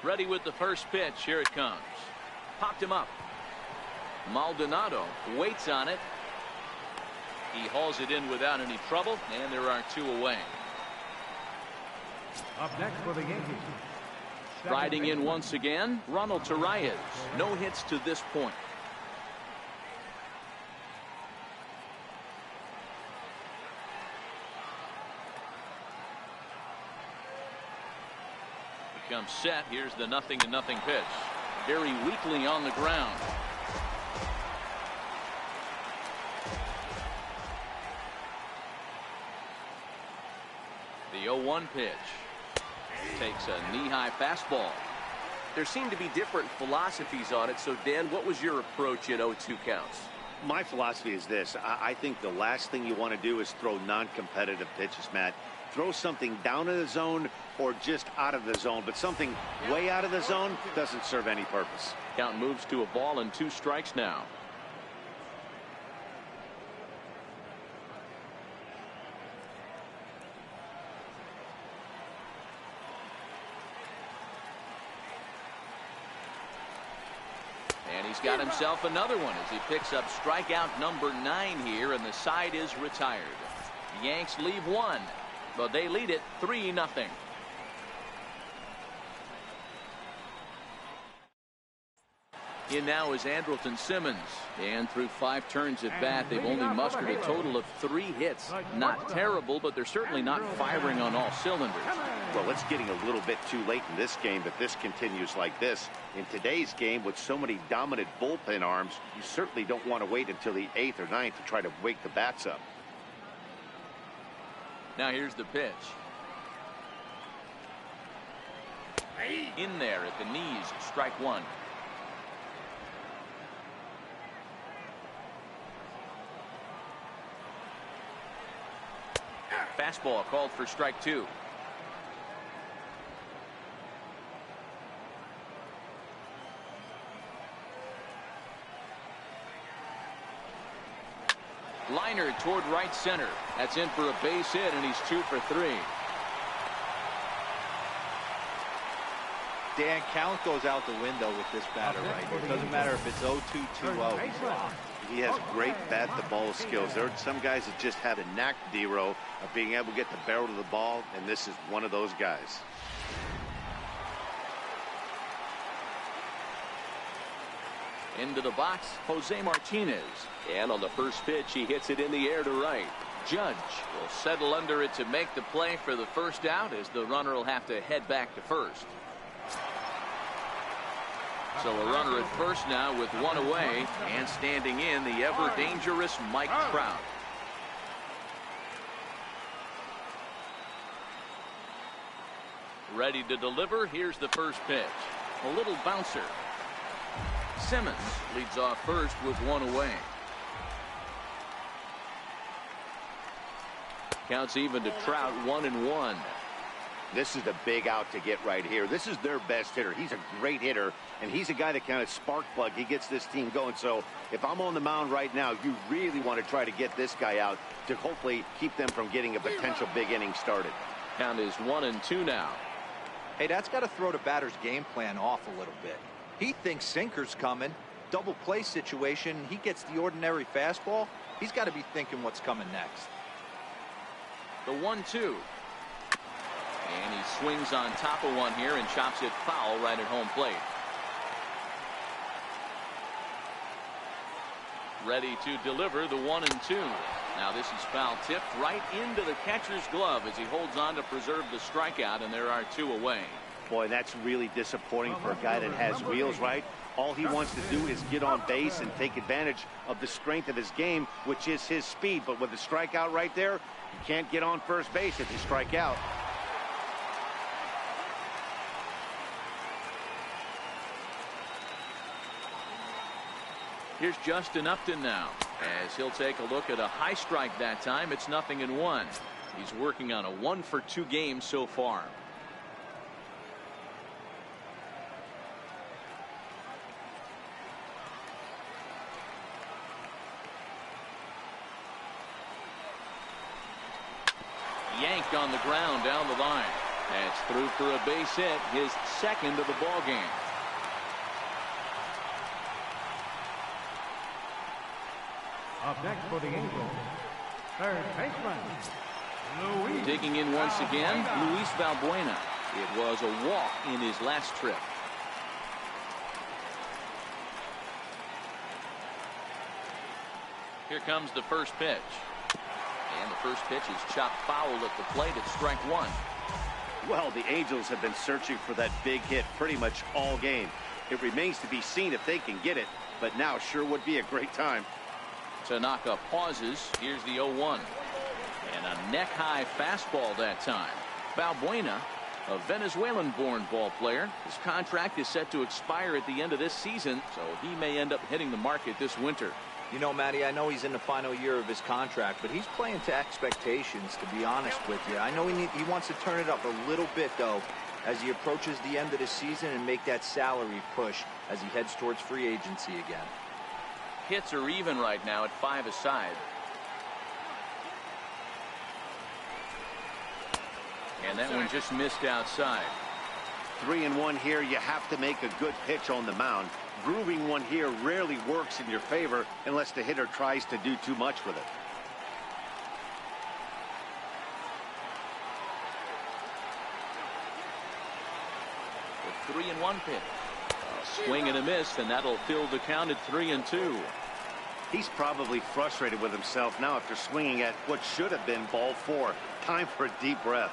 Ready with the first pitch. Here it comes. Popped him up. Maldonado waits on it. He hauls it in without any trouble, and there are 2 away. Up next for the Yankees. Riding in once again, Ronald Torreyes. No hits to this point. Becomes set. Here's the 0-0 pitch. Very weakly on the ground. The 0-1 pitch. Takes a knee-high fastball. There seem to be different philosophies on it. So, Dan, what was your approach in 0-2 counts? My philosophy is this. I think the last thing you want to do is throw non-competitive pitches, Matt. Throw something down in the zone or just out of the zone. But something way out of the zone doesn't serve any purpose. Count moves to a ball and 2 strikes now. He's got himself another one as he picks up strikeout number 9 here, and the side is retired. The Yanks leave one, but they lead it 3-0. In now is Andrelton Simmons, and through 5 turns at bat, they've only mustered a total of 3 hits. Not terrible, but they're certainly not firing on all cylinders. Well, it's getting a little bit too late in this game if this continues like this. In today's game, with so many dominant bullpen arms, you certainly don't want to wait until the 8th or 9th to try to wake the bats up. Now here's the pitch. In there at the knees, strike 1. Fastball called for strike 2. Liner toward right center. That's in for a base hit, and he's 2 for 3. Dan, count goes out the window with this batter right here. It doesn't matter if it's 0-2, 2-0. He's locked. He has great bat-to-ball skills. There are some guys that just have a knack, D-Row, of being able to get the barrel of the ball, and this is one of those guys. Into the box, Jose Martinez. And on the first pitch, he hits it in the air to right. Judge will settle under it to make the play for the first out, as the runner will have to head back to first. So a runner at first now with 1 away, and standing in the ever-dangerous Mike Trout. Ready to deliver. Here's the first pitch. A little bouncer. Simmons leads off first with 1 away. Counts even to Trout, 1-1. This is a big out to get right here. This is their best hitter. He's a great hitter, and he's a guy that kind of spark plug. He gets this team going. So if I'm on the mound right now, you really want to try to get this guy out to hopefully keep them from getting a potential big inning started. Count is 1-2 now. Hey, that's got to throw the batter's game plan off a little bit. He thinks sinker's coming. Double play situation. He gets the ordinary fastball. He's got to be thinking what's coming next. The 1-2. And he swings on top of one here and chops it foul right at home plate. Ready to deliver the 1-2. Now this is foul tipped right into the catcher's glove as he holds on to preserve the strikeout, and there are 2 away. Boy, that's really disappointing for a guy that has wheels, right? All he wants to do is get on base and take advantage of the strength of his game, which is his speed. But with the strikeout right there, you can't get on first base if you strike out. Here's Justin Upton now, as he'll take a look at a high strike that time. It's 0-1. He's working on a 1-for-2 game so far. Yanked on the ground down the line. That's through for a base hit, his 2nd of the ball game. Up next for the Angels, third baseman, Luis. Digging in once again, Luis Valbuena. It was a walk in his last trip. Here comes the first pitch. And the first pitch is chopped foul at the plate at strike 1. Well, the Angels have been searching for that big hit pretty much all game. It remains to be seen if they can get it, but now sure would be a great time. Tanaka pauses. Here's the 0-1. And a neck-high fastball that time. Valbuena, a Venezuelan-born ball player. His contract is set to expire at the end of this season, so he may end up hitting the market this winter. You know, Matty, I know he's in the final year of his contract, but he's playing to expectations, to be honest with you. I know he wants to turn it up a little bit, though, as he approaches the end of the season and make that salary push as he heads towards free agency again. Hits are even right now at 5 aside. And that one just missed outside. 3-1 here. You have to make a good pitch on the mound. Grooving one here rarely works in your favor unless the hitter tries to do too much with it. The 3-1 pitch. A swing and a miss, and that'll fill the count at 3-2. He's probably frustrated with himself now after swinging at what should have been ball 4. Time for a deep breath.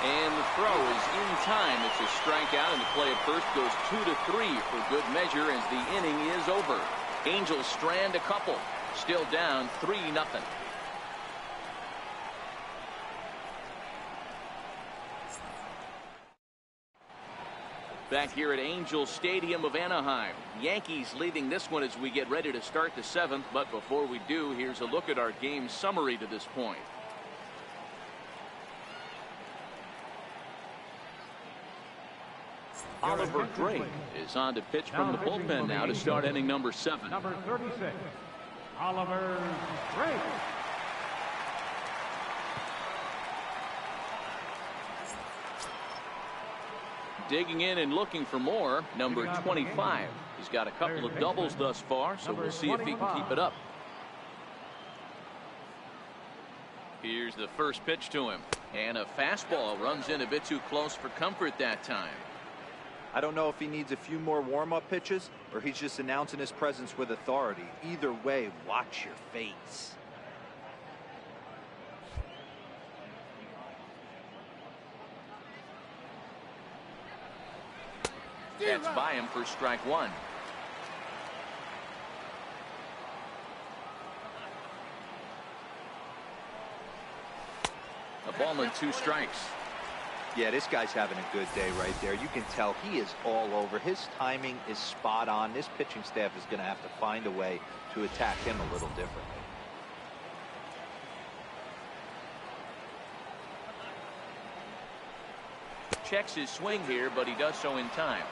And the throw is in time. It's a strikeout, and the play at first goes 2-3 for good measure as the inning is over. Angels strand a couple. Still down 3-0. Back here at Angel Stadium of Anaheim. Yankees leading this one as we get ready to start the 7th. But before we do, here's a look at our game summary to this point. Oliver Drake is on to pitch from the bullpen now to start inning number 7. Number 36, Oliver Drake. Digging in and looking for more, number 25. He's got a couple of doubles thus far, so we'll see if he can keep it up. Here's the first pitch to him. And a fastball runs in a bit too close for comfort that time. I don't know if he needs a few more warm-up pitches or he's just announcing his presence with authority. Either way, watch your face. That's by him for strike 1. A ball and 2 strikes. Yeah, this guy's having a good day right there. You can tell he is all over. His timing is spot on. This pitching staff is going to have to find a way to attack him a little differently. Checks his swing here, but he does so in time.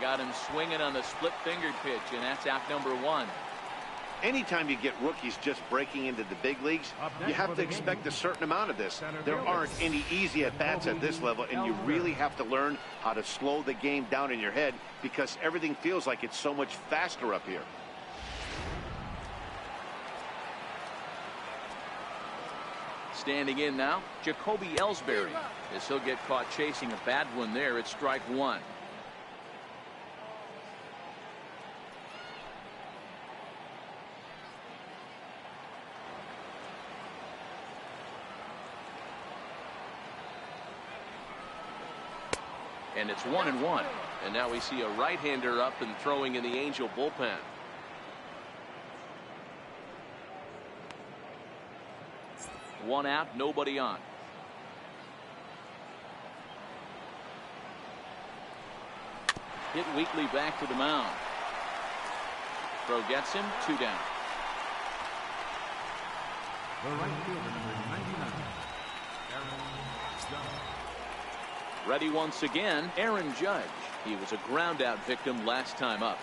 Got him swinging on the split-fingered pitch, and that's out number 1. Anytime you get rookies just breaking into the big leagues, you have to expect a certain amount of this. There aren't any easy at-bats at this level, and you really have to learn how to slow the game down in your head because everything feels like it's so much faster up here. Standing in now, Jacoby Ellsbury, as he'll get caught chasing a bad one there at strike 1. And it's 1-1. And now we see a right-hander up and throwing in the Angel bullpen. One out, nobody on. Hit weakly back to the mound. Throw gets him, 2 down. The right fielder, number 99, Aaron Judge. Ready once again, Aaron Judge. He was a ground-out victim last time up.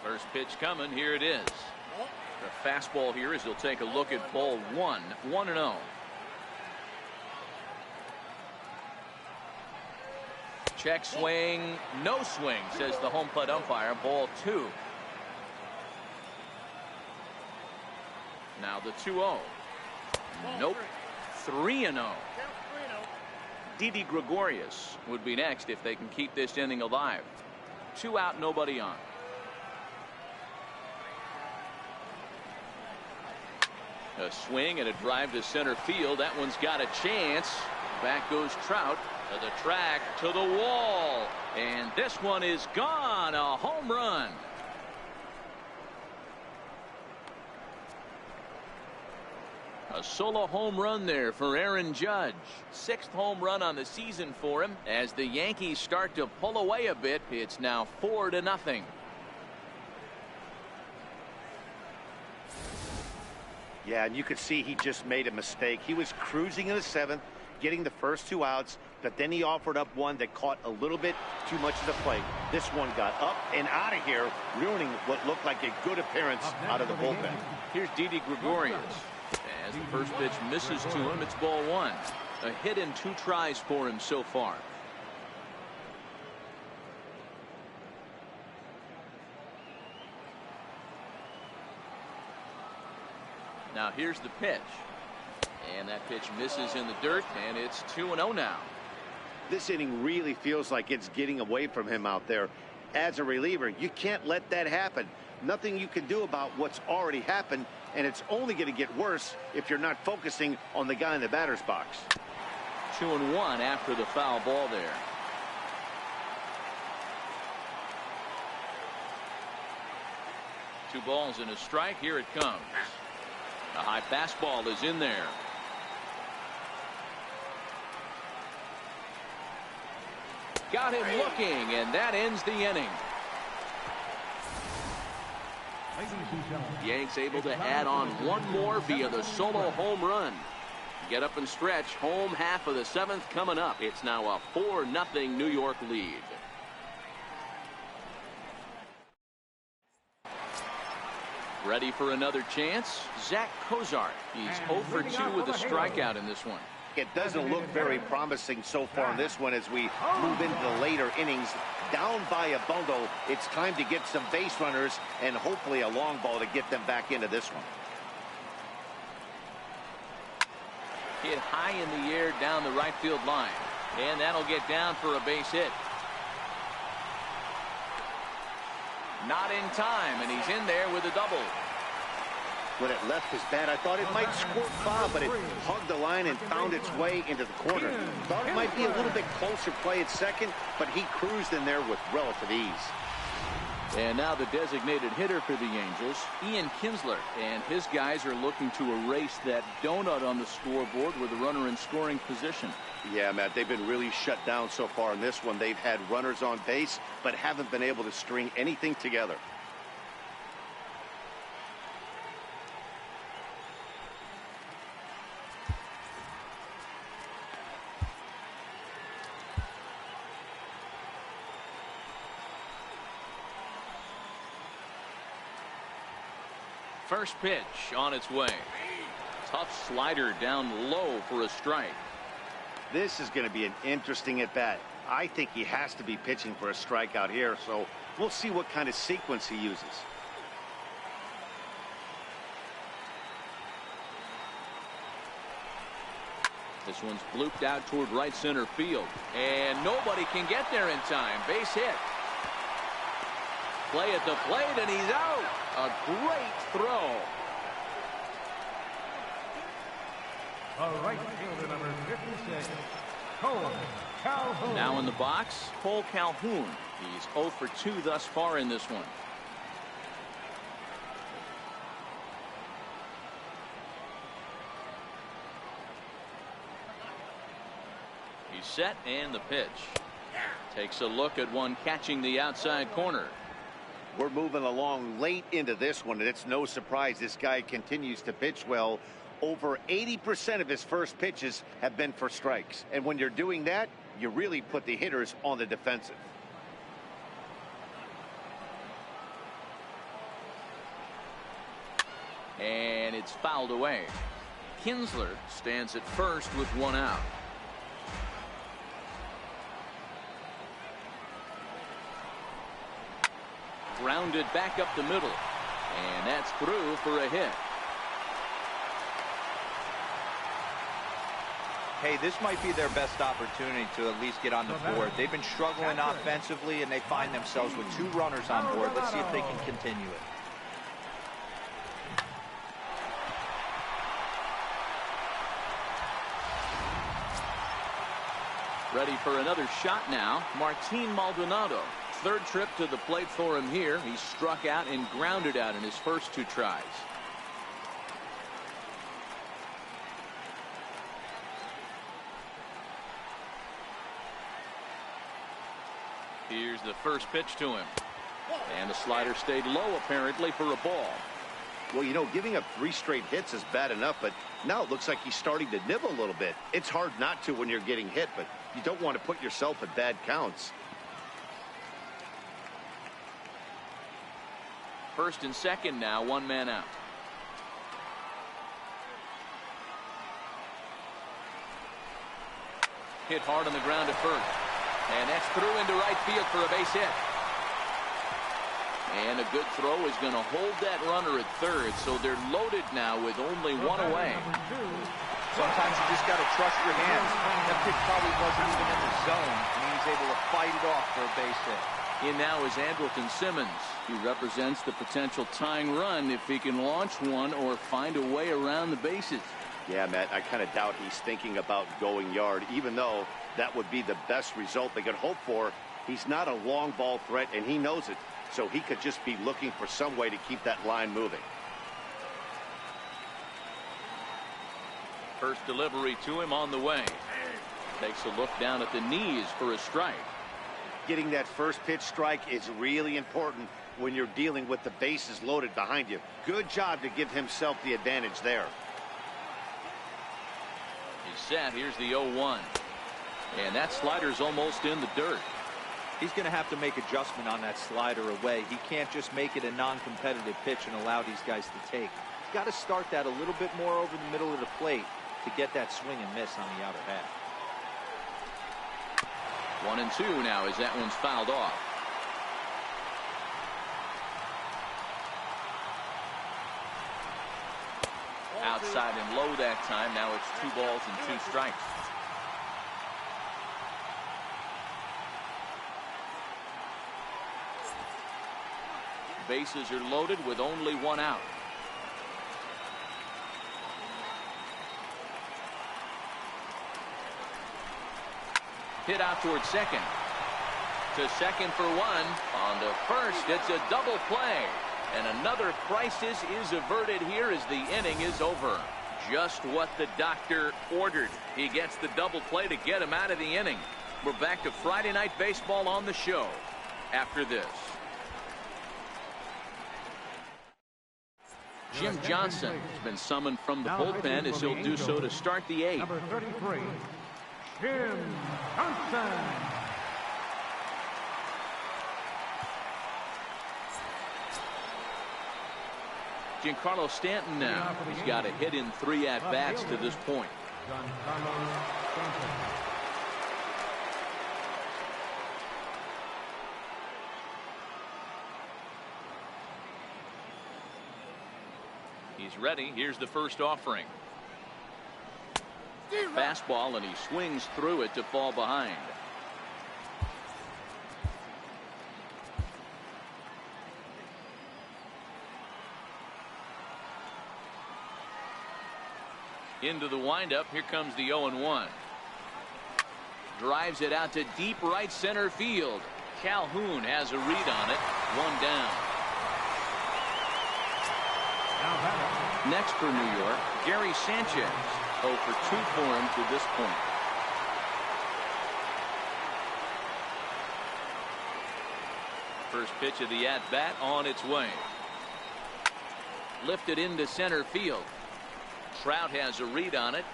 First pitch coming. Here it is. The fastball here as he'll take a look at ball 1. 1-0. Check swing, no swing, says the home plate umpire. Ball 2. Now the 2-0. Nope. 3-0. Didi Gregorius would be next if they can keep this inning alive. 2 out, nobody on. A swing and a drive to center field. That one's got a chance. Back goes Trout. To the track, to the wall, and this one is gone. A home run. A solo home run there for Aaron Judge. 6th home run on the season for him. As the Yankees start to pull away a bit, it's now 4-0. Yeah, and you could see he just made a mistake. He was cruising in the 7th, getting the first 2 outs, but then he offered up one that caught a little bit too much of the plate. This one got up and out of here, ruining what looked like a good appearance out of the bullpen. Here's Didi Gregorius. As the first pitch misses to him, it's ball 1. A hit in 2 tries for him so far. Now here's the pitch. And that pitch misses in the dirt, and it's 2-0 now. This inning really feels like it's getting away from him out there. As a reliever, you can't let that happen. Nothing you can do about what's already happened, and it's only going to get worse if you're not focusing on the guy in the batter's box. 2-1 after the foul ball there. Two balls and a strike. Here it comes. A high fastball is in there. Got him looking, and that ends the inning. Yanks able to add on one more via the solo home run. Get up and stretch. Home half of the 7th coming up. It's now a 4-0 New York lead. Ready for another chance? Zach Kozart. He's 0 for 2 with a strikeout in this one. It doesn't look very promising so far in this one as we move into the later innings. Down by a bundle, it's time to get some base runners and hopefully a long ball to get them back into this one. Hit high in the air down the right field line. And that'll get down for a base hit. Not in time, and he's in there with a double. When it left his bat, I thought it might squirt by, but it hugged the line and found its way into the corner. Thought it might be a little bit closer play at second, but he cruised in there with relative ease. And now the designated hitter for the Angels, Ian Kinsler, and his guys are looking to erase that donut on the scoreboard with a runner in scoring position. Yeah, Matt, they've been really shut down so far in this one. They've had runners on base, but haven't been able to string anything together. First pitch on its way. Tough slider down low for a strike. This is going to be an interesting at bat. I think he has to be pitching for a strikeout here, so we'll see what kind of sequence he uses. This one's blooped out toward right center field, and nobody can get there in time. Base hit. Play at the plate, and he's out. A great throw. Right fielder number 56, Cole Calhoun. Now in the box, Cole Calhoun. He's 0 for 2 thus far in this one. He's set, and the pitch. Takes a look at one catching the outside corner. We're moving along late into this one, and it's no surprise this guy continues to pitch well. Over 80% of his first pitches have been for strikes. And when you're doing that, you really put the hitters on the defensive. And it's fouled away. Kinsler stands at first with 1 out. Grounded back up the middle, and that's through for a hit. Hey, this might be their best opportunity to at least get on the board. They've been struggling offensively, and they find themselves with 2 runners on board. Let's see if they can continue it. Ready for another shot now. Martin Maldonado. 3rd trip to the plate for him here. He struck out and grounded out in his first 2 tries. Here's the first pitch to him. And the slider stayed low, apparently, for a ball. Well, you know, giving up 3 straight hits is bad enough, but now it looks like he's starting to nibble a little bit. It's hard not to when you're getting hit, but you don't want to put yourself at bad counts. First and second now, 1 man out. Hit hard on the ground at first. And that's through into right field for a base hit. And a good throw is going to hold that runner at third, so they're loaded now with only 1 away. Sometimes you just got to trust your hands. That pitch probably wasn't even in the zone, and he was able to fight it off for a base hit. In now is Andrelton Simmons. He represents the potential tying run if he can launch one or find a way around the bases. Yeah, Matt, I kind of doubt he's thinking about going yard, even though that would be the best result they could hope for. He's not a long ball threat, and he knows it. So he could just be looking for some way to keep that line moving. First delivery to him on the way. Takes a look down at the knees for a strike. Getting that first pitch strike is really important when you're dealing with the bases loaded behind you. Good job to give himself the advantage there. He's set. Here's the 0-1. And that slider's almost in the dirt. He's going to have to make adjustment on that slider away. He can't just make it a non-competitive pitch and allow these guys to take. He's got to start that a little bit more over the middle of the plate to get that swing and miss on the outer half. 1-2 now as that one's fouled off. Outside and low that time. Now it's 2 balls and 2 strikes. Bases are loaded with only 1 out. Hit out towards second. To second for 1. On to first, it's a double play. And another crisis is averted here as the inning is over. Just what the doctor ordered. He gets the double play to get him out of the inning. We're back to Friday Night Baseball on the show after this. Jim Johnson has been summoned from the bullpen as he'll do so to start the 8th. Number 33, Jim Johnson. Giancarlo Stanton now. He's got a hit in 3 at-bats to this point. Giancarlo Stanton. He's ready. Here's the first offering. Fastball, and he swings through it to fall behind. Into the windup. Here comes the 0-1. Drives it out to deep right center field. Calhoun has a read on it. 1 down. Next for New York, Gary Sanchez. 0 for 2 for him to this point. First pitch of the at-bat on its way. Lifted into center field. Trout has a read on it.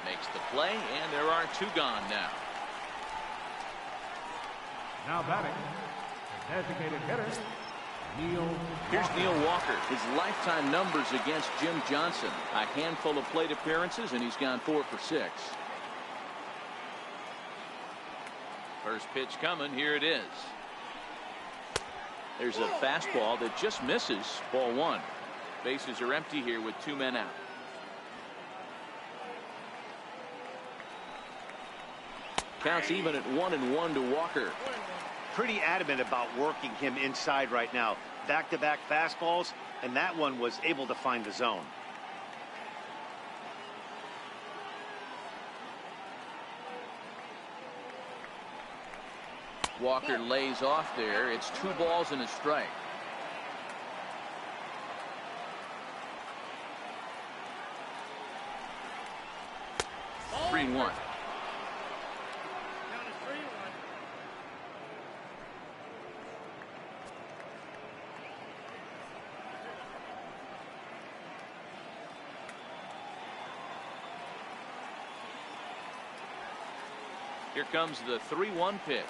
Makes the play, and there are 2 gone now. Now batting, the designated hitter, Here's Neil Walker. His lifetime numbers against Jim Johnson. A handful of plate appearances, and he's gone 4 for 6. First pitch coming. Here it is. There's a fastball that just misses. Ball 1. Bases are empty here with 2 men out. Counts even at 1-1 to Walker. Pretty adamant about working him inside right now. Back-to-back fastballs, and that one was able to find the zone. Walker lays off there. It's 2 balls and a strike. Here comes the 3-1 pitch.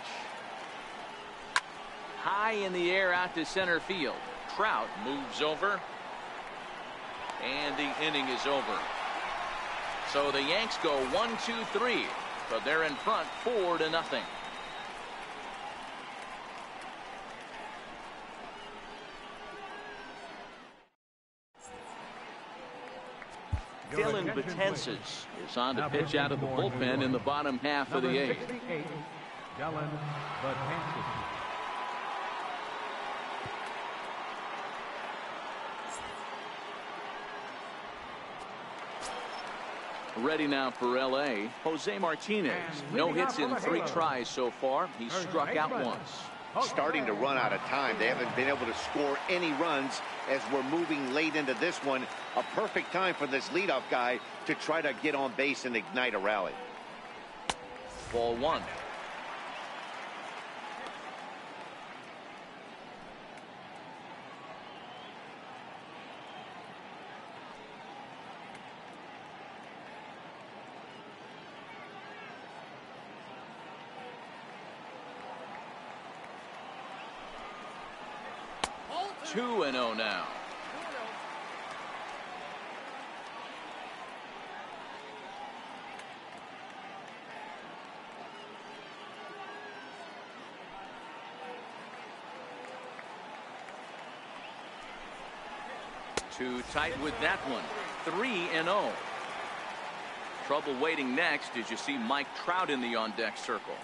High in the air out to center field. Trout moves over. And the inning is over. So the Yanks go 1-2-3. But they're in front 4-0. Dylan Betances is on to pitch out of the bullpen in the bottom half of the eighth. Dylan Betances. Ready now for L.A. Jose Martinez. No hits in 3 tries so far. He's struck out once. Starting to run out of time. They haven't been able to score any runs as we're moving late into this one. A perfect time for this leadoff guy to try to get on base and ignite a rally. Ball 1. Two and 0 now. Too tight with that one. 3-0. Trouble waiting next as you see Mike Trout in the on-deck circle.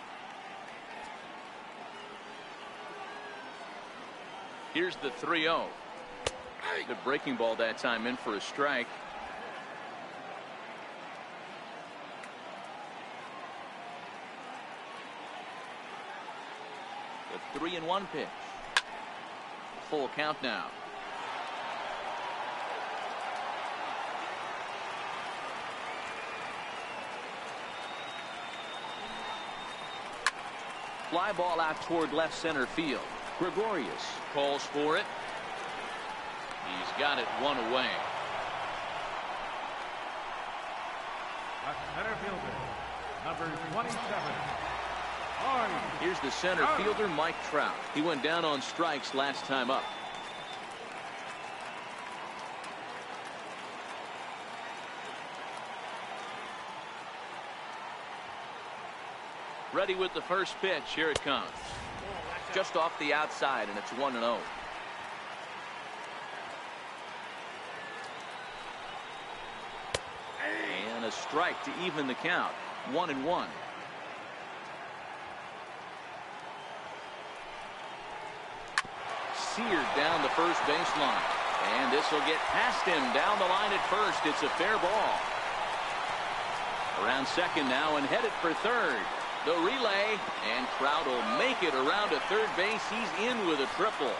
Here's the 3-0. The breaking ball that time in for a strike. The 3-1 pitch. Full count now. Fly ball out toward left center field. Gregorius calls for it. He's got it one away. Center fielder, number 27. Here's the center fielder, Mike Trout. He went down on strikes last time up. Ready with the first pitch. Here it comes. Just off the outside, and it's 1-0. And a strike to even the count. 1-1. Seared down the first baseline. And this will get past him down the line at first. It's a fair ball. Around second now and headed for third. The relay, and Trout will make it around to third base. He's in with a triple.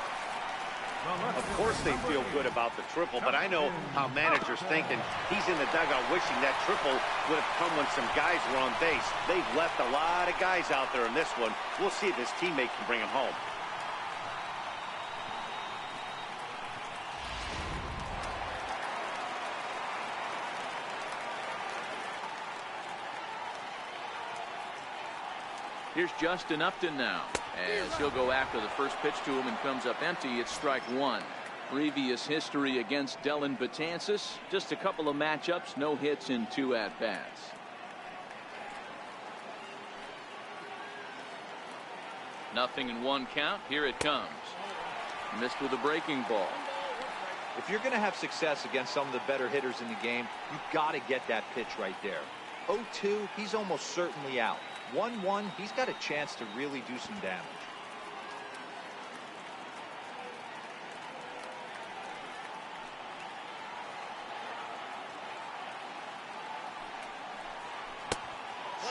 Of course they feel good about the triple, but I know how managers thinking. He's in the dugout wishing that triple would have come when some guys were on base. They've left a lot of guys out there in this one. We'll see if his teammate can bring him home. Here's Justin Upton now, as he'll go after the first pitch to him and comes up empty. It's strike one. Previous history against Dylan Betances, just a couple of matchups, no hits in 2 at-bats. Nothing in 1 count. Here it comes. Missed with a breaking ball. If you're going to have success against some of the better hitters in the game, you've got to get that pitch right there. 0-2, he's almost certainly out. 1-1, he's got a chance to really do some damage.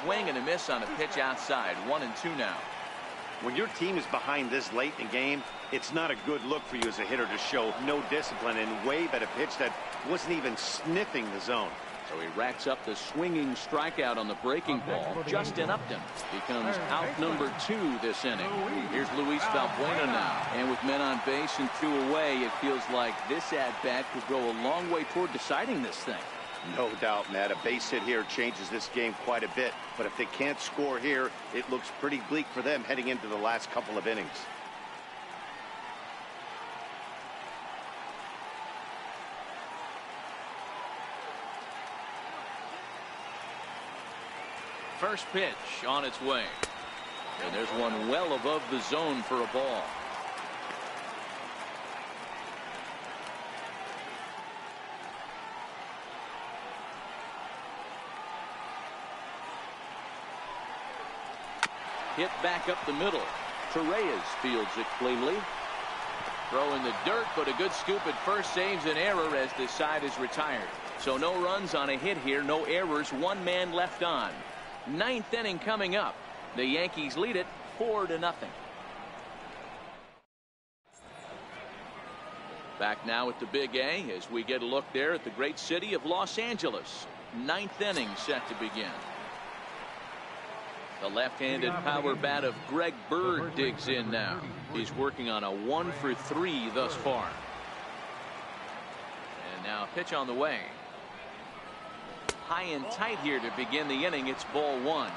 Swing and a miss on a pitch outside. 1-2 now. When your team is behind this late in the game, it's not a good look for you as a hitter to show no discipline and wave at a pitch that wasn't even sniffing the zone. So he racks up the swinging strikeout on the breaking ball. Justin Upton becomes out number 2 this inning. Here's Luis Valbuena now. And with men on base and 2 away, it feels like this at-bat could go a long way toward deciding this thing. No doubt, Matt. A base hit here changes this game quite a bit. But if they can't score here, it looks pretty bleak for them heading into the last couple of innings. First pitch on its way. And there's one well above the zone for a ball. Hit back up the middle. Torreyes fields it cleanly. Throw in the dirt, but a good scoop at first saves an error as the side is retired. So no runs on a hit here, no errors, one man left on. Ninth inning coming up. The Yankees lead it 4-0. Back now at the Big A as we get a look there at the great city of Los Angeles. Ninth inning set to begin. The left-handed power bat of Greg Bird digs in now. He's working on a 1-for-3 thus far. And now a pitch on the way. High and tight here to begin the inning. It's ball one.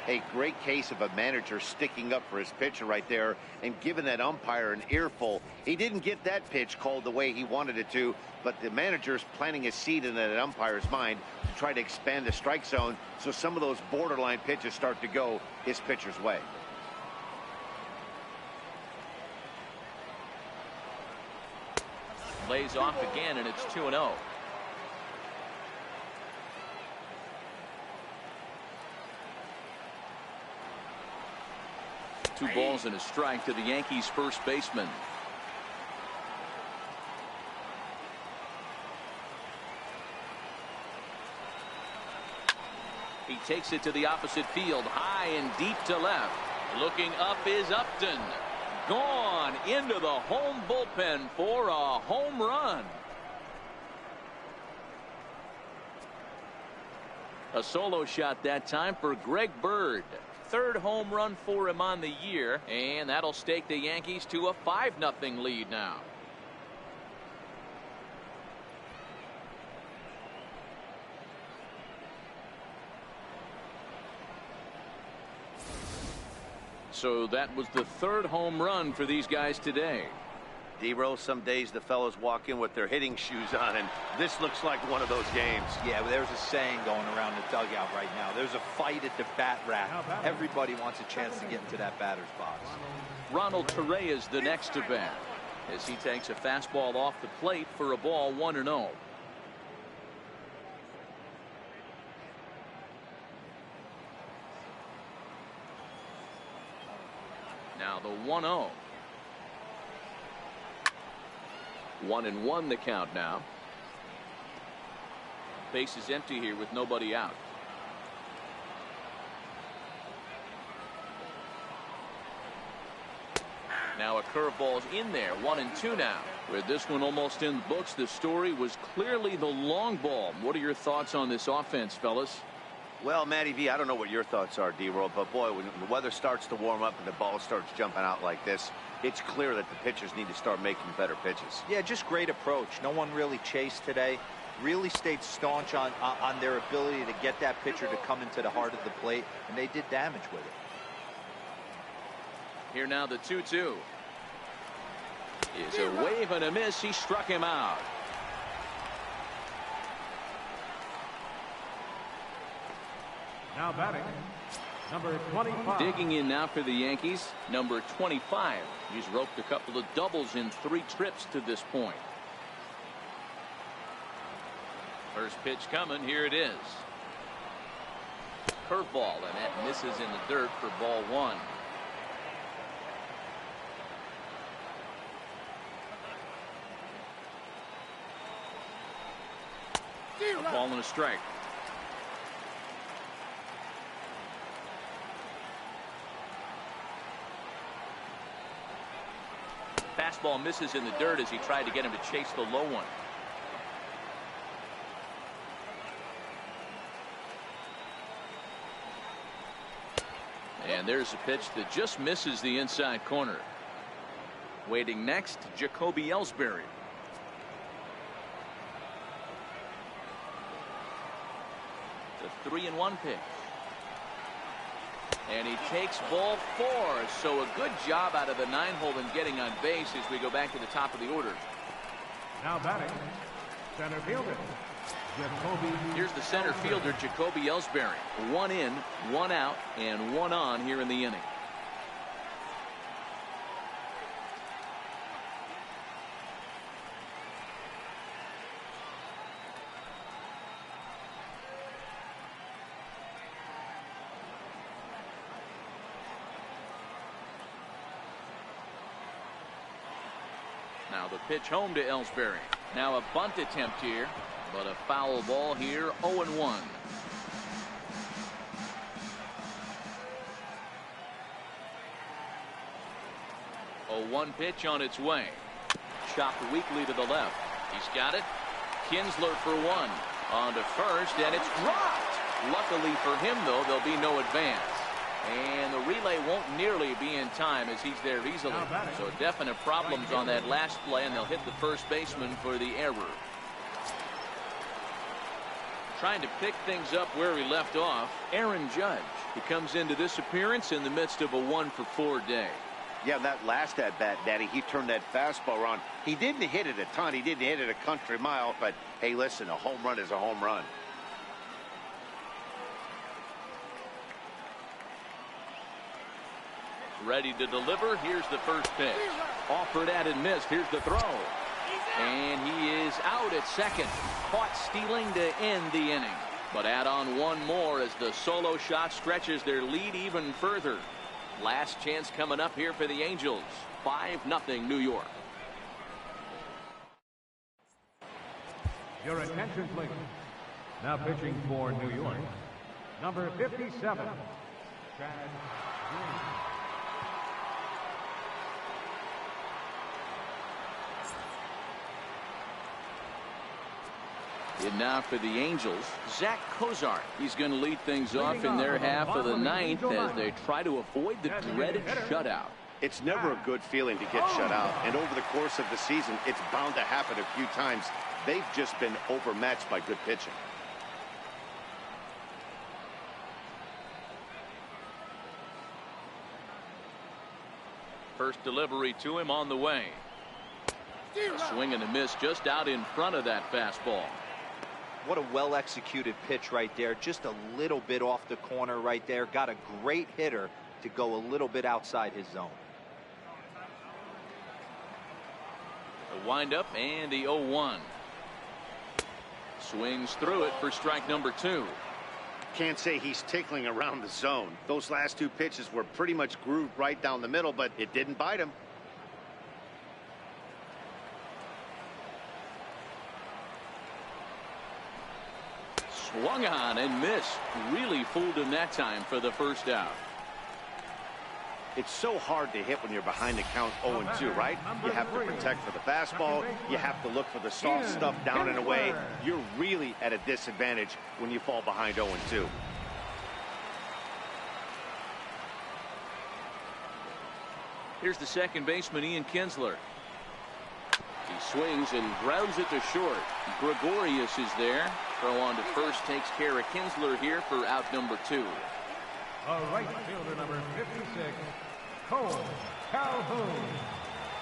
A great case of a manager sticking up for his pitcher right there and giving that umpire an earful. He didn't get that pitch called the way he wanted it to, but the manager's planting a seed in that umpire's mind to try to expand the strike zone so some of those borderline pitches start to go his pitcher's way. Lays off again, and it's 2-0. Two balls and a strike to the Yankees first baseman. He takes it to the opposite field, high and deep to left. Looking up is Upton. Gone into the home bullpen for a home run. A solo shot that time for Greg Bird. Third home run for him on the year, and that'll stake the Yankees to a 5-0 lead now. So that was the third home run for these guys today. D-Rose, some days the fellows walk in with their hitting shoes on, and this looks like one of those games. Yeah, but there's a saying going around the dugout right now. There's a fight at the bat rack. Everybody wants a chance to get into that batter's box. Ronald Torreyes the next to bat as he takes a fastball off the plate for a ball 1-0. Now the 1-0. 1-1 the count now. Base is empty here with nobody out. Now a curveball's in there. 1-2 now. With this one almost in the books, the story was clearly the long ball. What are your thoughts on this offense, fellas? Well, Matty V, I don't know what your thoughts are, D-Roll, but boy, when the weather starts to warm up and the ball starts jumping out like this, it's clear that the pitchers need to start making better pitches. Yeah, just great approach. No one really chased today. Really stayed staunch on their ability to get that pitcher to come into the heart of the plate, and they did damage with it. Here now the 2-2. Is a wave and a miss. He struck him out. Now batting, number 25. Digging in now for the Yankees, number 25. He's roped a couple of doubles in 3 trips to this point. First pitch coming. Here it is. Curveball, and that misses in the dirt for ball 1. A ball and a strike. Fastball misses in the dirt as he tried to get him to chase the low one. And there's a pitch that just misses the inside corner. Waiting next, Jacoby Ellsbury. The 3-1 pitch. And he takes ball 4. So a good job out of the 9-hole in getting on base as we go back to the top of the order. Now batting, center fielder, Jacoby. Here's the center fielder, Jacoby Ellsbury. 1 in, 1 out, and 1 on here in the inning. Now the pitch home to Ellsbury. Now a bunt attempt here, but a foul ball here, 0-1. A 1 pitch on its way. Chopped weakly to the left. He's got it. Kinsler for 1. On to first, and it's dropped. Luckily for him, though, there'll be no advance. And the relay won't nearly be in time as he's there easily. So definite problems on that last play, and they'll hit the first baseman for the error. Trying to pick things up where he left off, Aaron Judge. He comes into this appearance in the midst of a 1-for-4 day. Yeah, that last at-bat, Daddy, he turned that fastball around. He didn't hit it a ton. He didn't hit it a country mile. But, hey, listen, a home run is a home run. Ready to deliver. Here's the first pitch. Offered at and missed. Here's the throw. And he is out at second. Caught stealing to end the inning. But add on one more as the solo shot stretches their lead even further. Last chance coming up here for the Angels. 5-0 New York. Your attention, please. Now pitching for New York, number 57, Chad Green. And now for the Angels, Zach Cozart. He's going to lead things off in their half of the ninth as they try to avoid the dreaded shutout. It's never a good feeling to get shut out, and over the course of the season, it's bound to happen a few times. They've just been overmatched by good pitching. First delivery to him on the way. A swing and a miss just out in front of that fastball. What a well-executed pitch right there. Just a little bit off the corner right there. Got a great hitter to go a little bit outside his zone. The windup and the 0-1. Swings through it for strike number 2. Can't say he's tickling around the zone. Those last two pitches were pretty much grooved right down the middle, but it didn't bite him. Swung on and missed. Really fooled him that time for the first out. It's so hard to hit when you're behind the count 0-2, right? You have to protect for the fastball. You have to look for the soft stuff down and away. You're really at a disadvantage when you fall behind 0-2. Here's the second baseman, Ian Kinsler. He swings and grounds it to short. Gregorius is there. Throw on to first takes care of Kinsler here for out number 2. A right fielder, number 56, Cole Calhoun.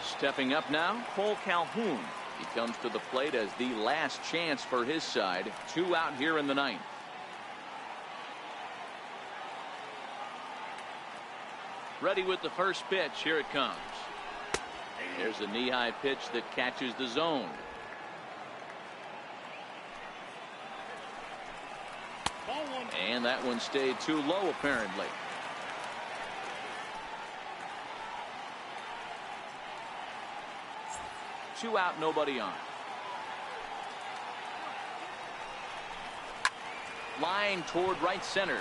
Stepping up now, Cole Calhoun. He comes to the plate as the last chance for his side. 2 out here in the ninth. Ready with the first pitch. Here it comes. There's a knee-high pitch that catches the zone. And that one stayed too low, apparently. Two out, nobody on. Line toward right center.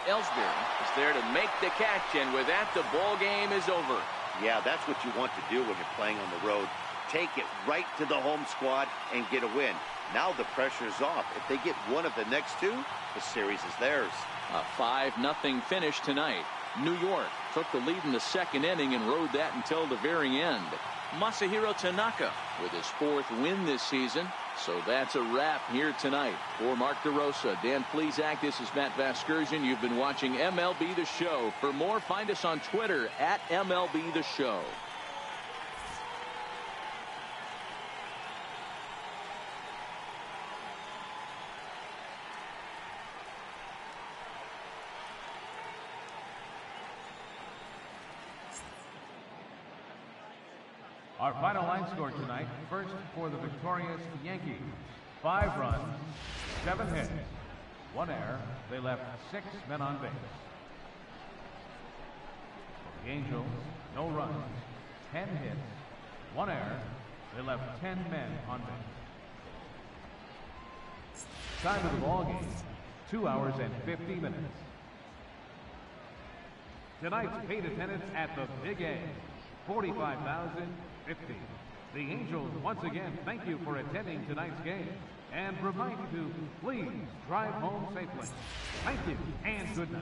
Ellsbury is there to make the catch, and with that, the ball game is over. Yeah, that's what you want to do when you're playing on the road. Take it right to the home squad and get a win. Now the pressure's off. If they get one of the next two, the series is theirs. A 5-0 finish tonight. New York took the lead in the second inning and rode that until the very end. Masahiro Tanaka with his 4th win this season. So that's a wrap here tonight. For Mark DeRosa, Dan Plesac, this is Matt Vasgersian. You've been watching MLB The Show. For more, find us on Twitter at MLB The Show. Our final line score tonight, first for the victorious Yankees. 5 runs, 7 hits, 1 error. They left 6 men on base. For the Angels, no runs, 10 hits, 1 error. They left 10 men on base. Time of the ball game, 2 hours and 50 minutes. Tonight's paid attendance at the Big A, 45,050. The Angels once again thank you for attending tonight's game and remind you to please drive home safely. Thank you and good night.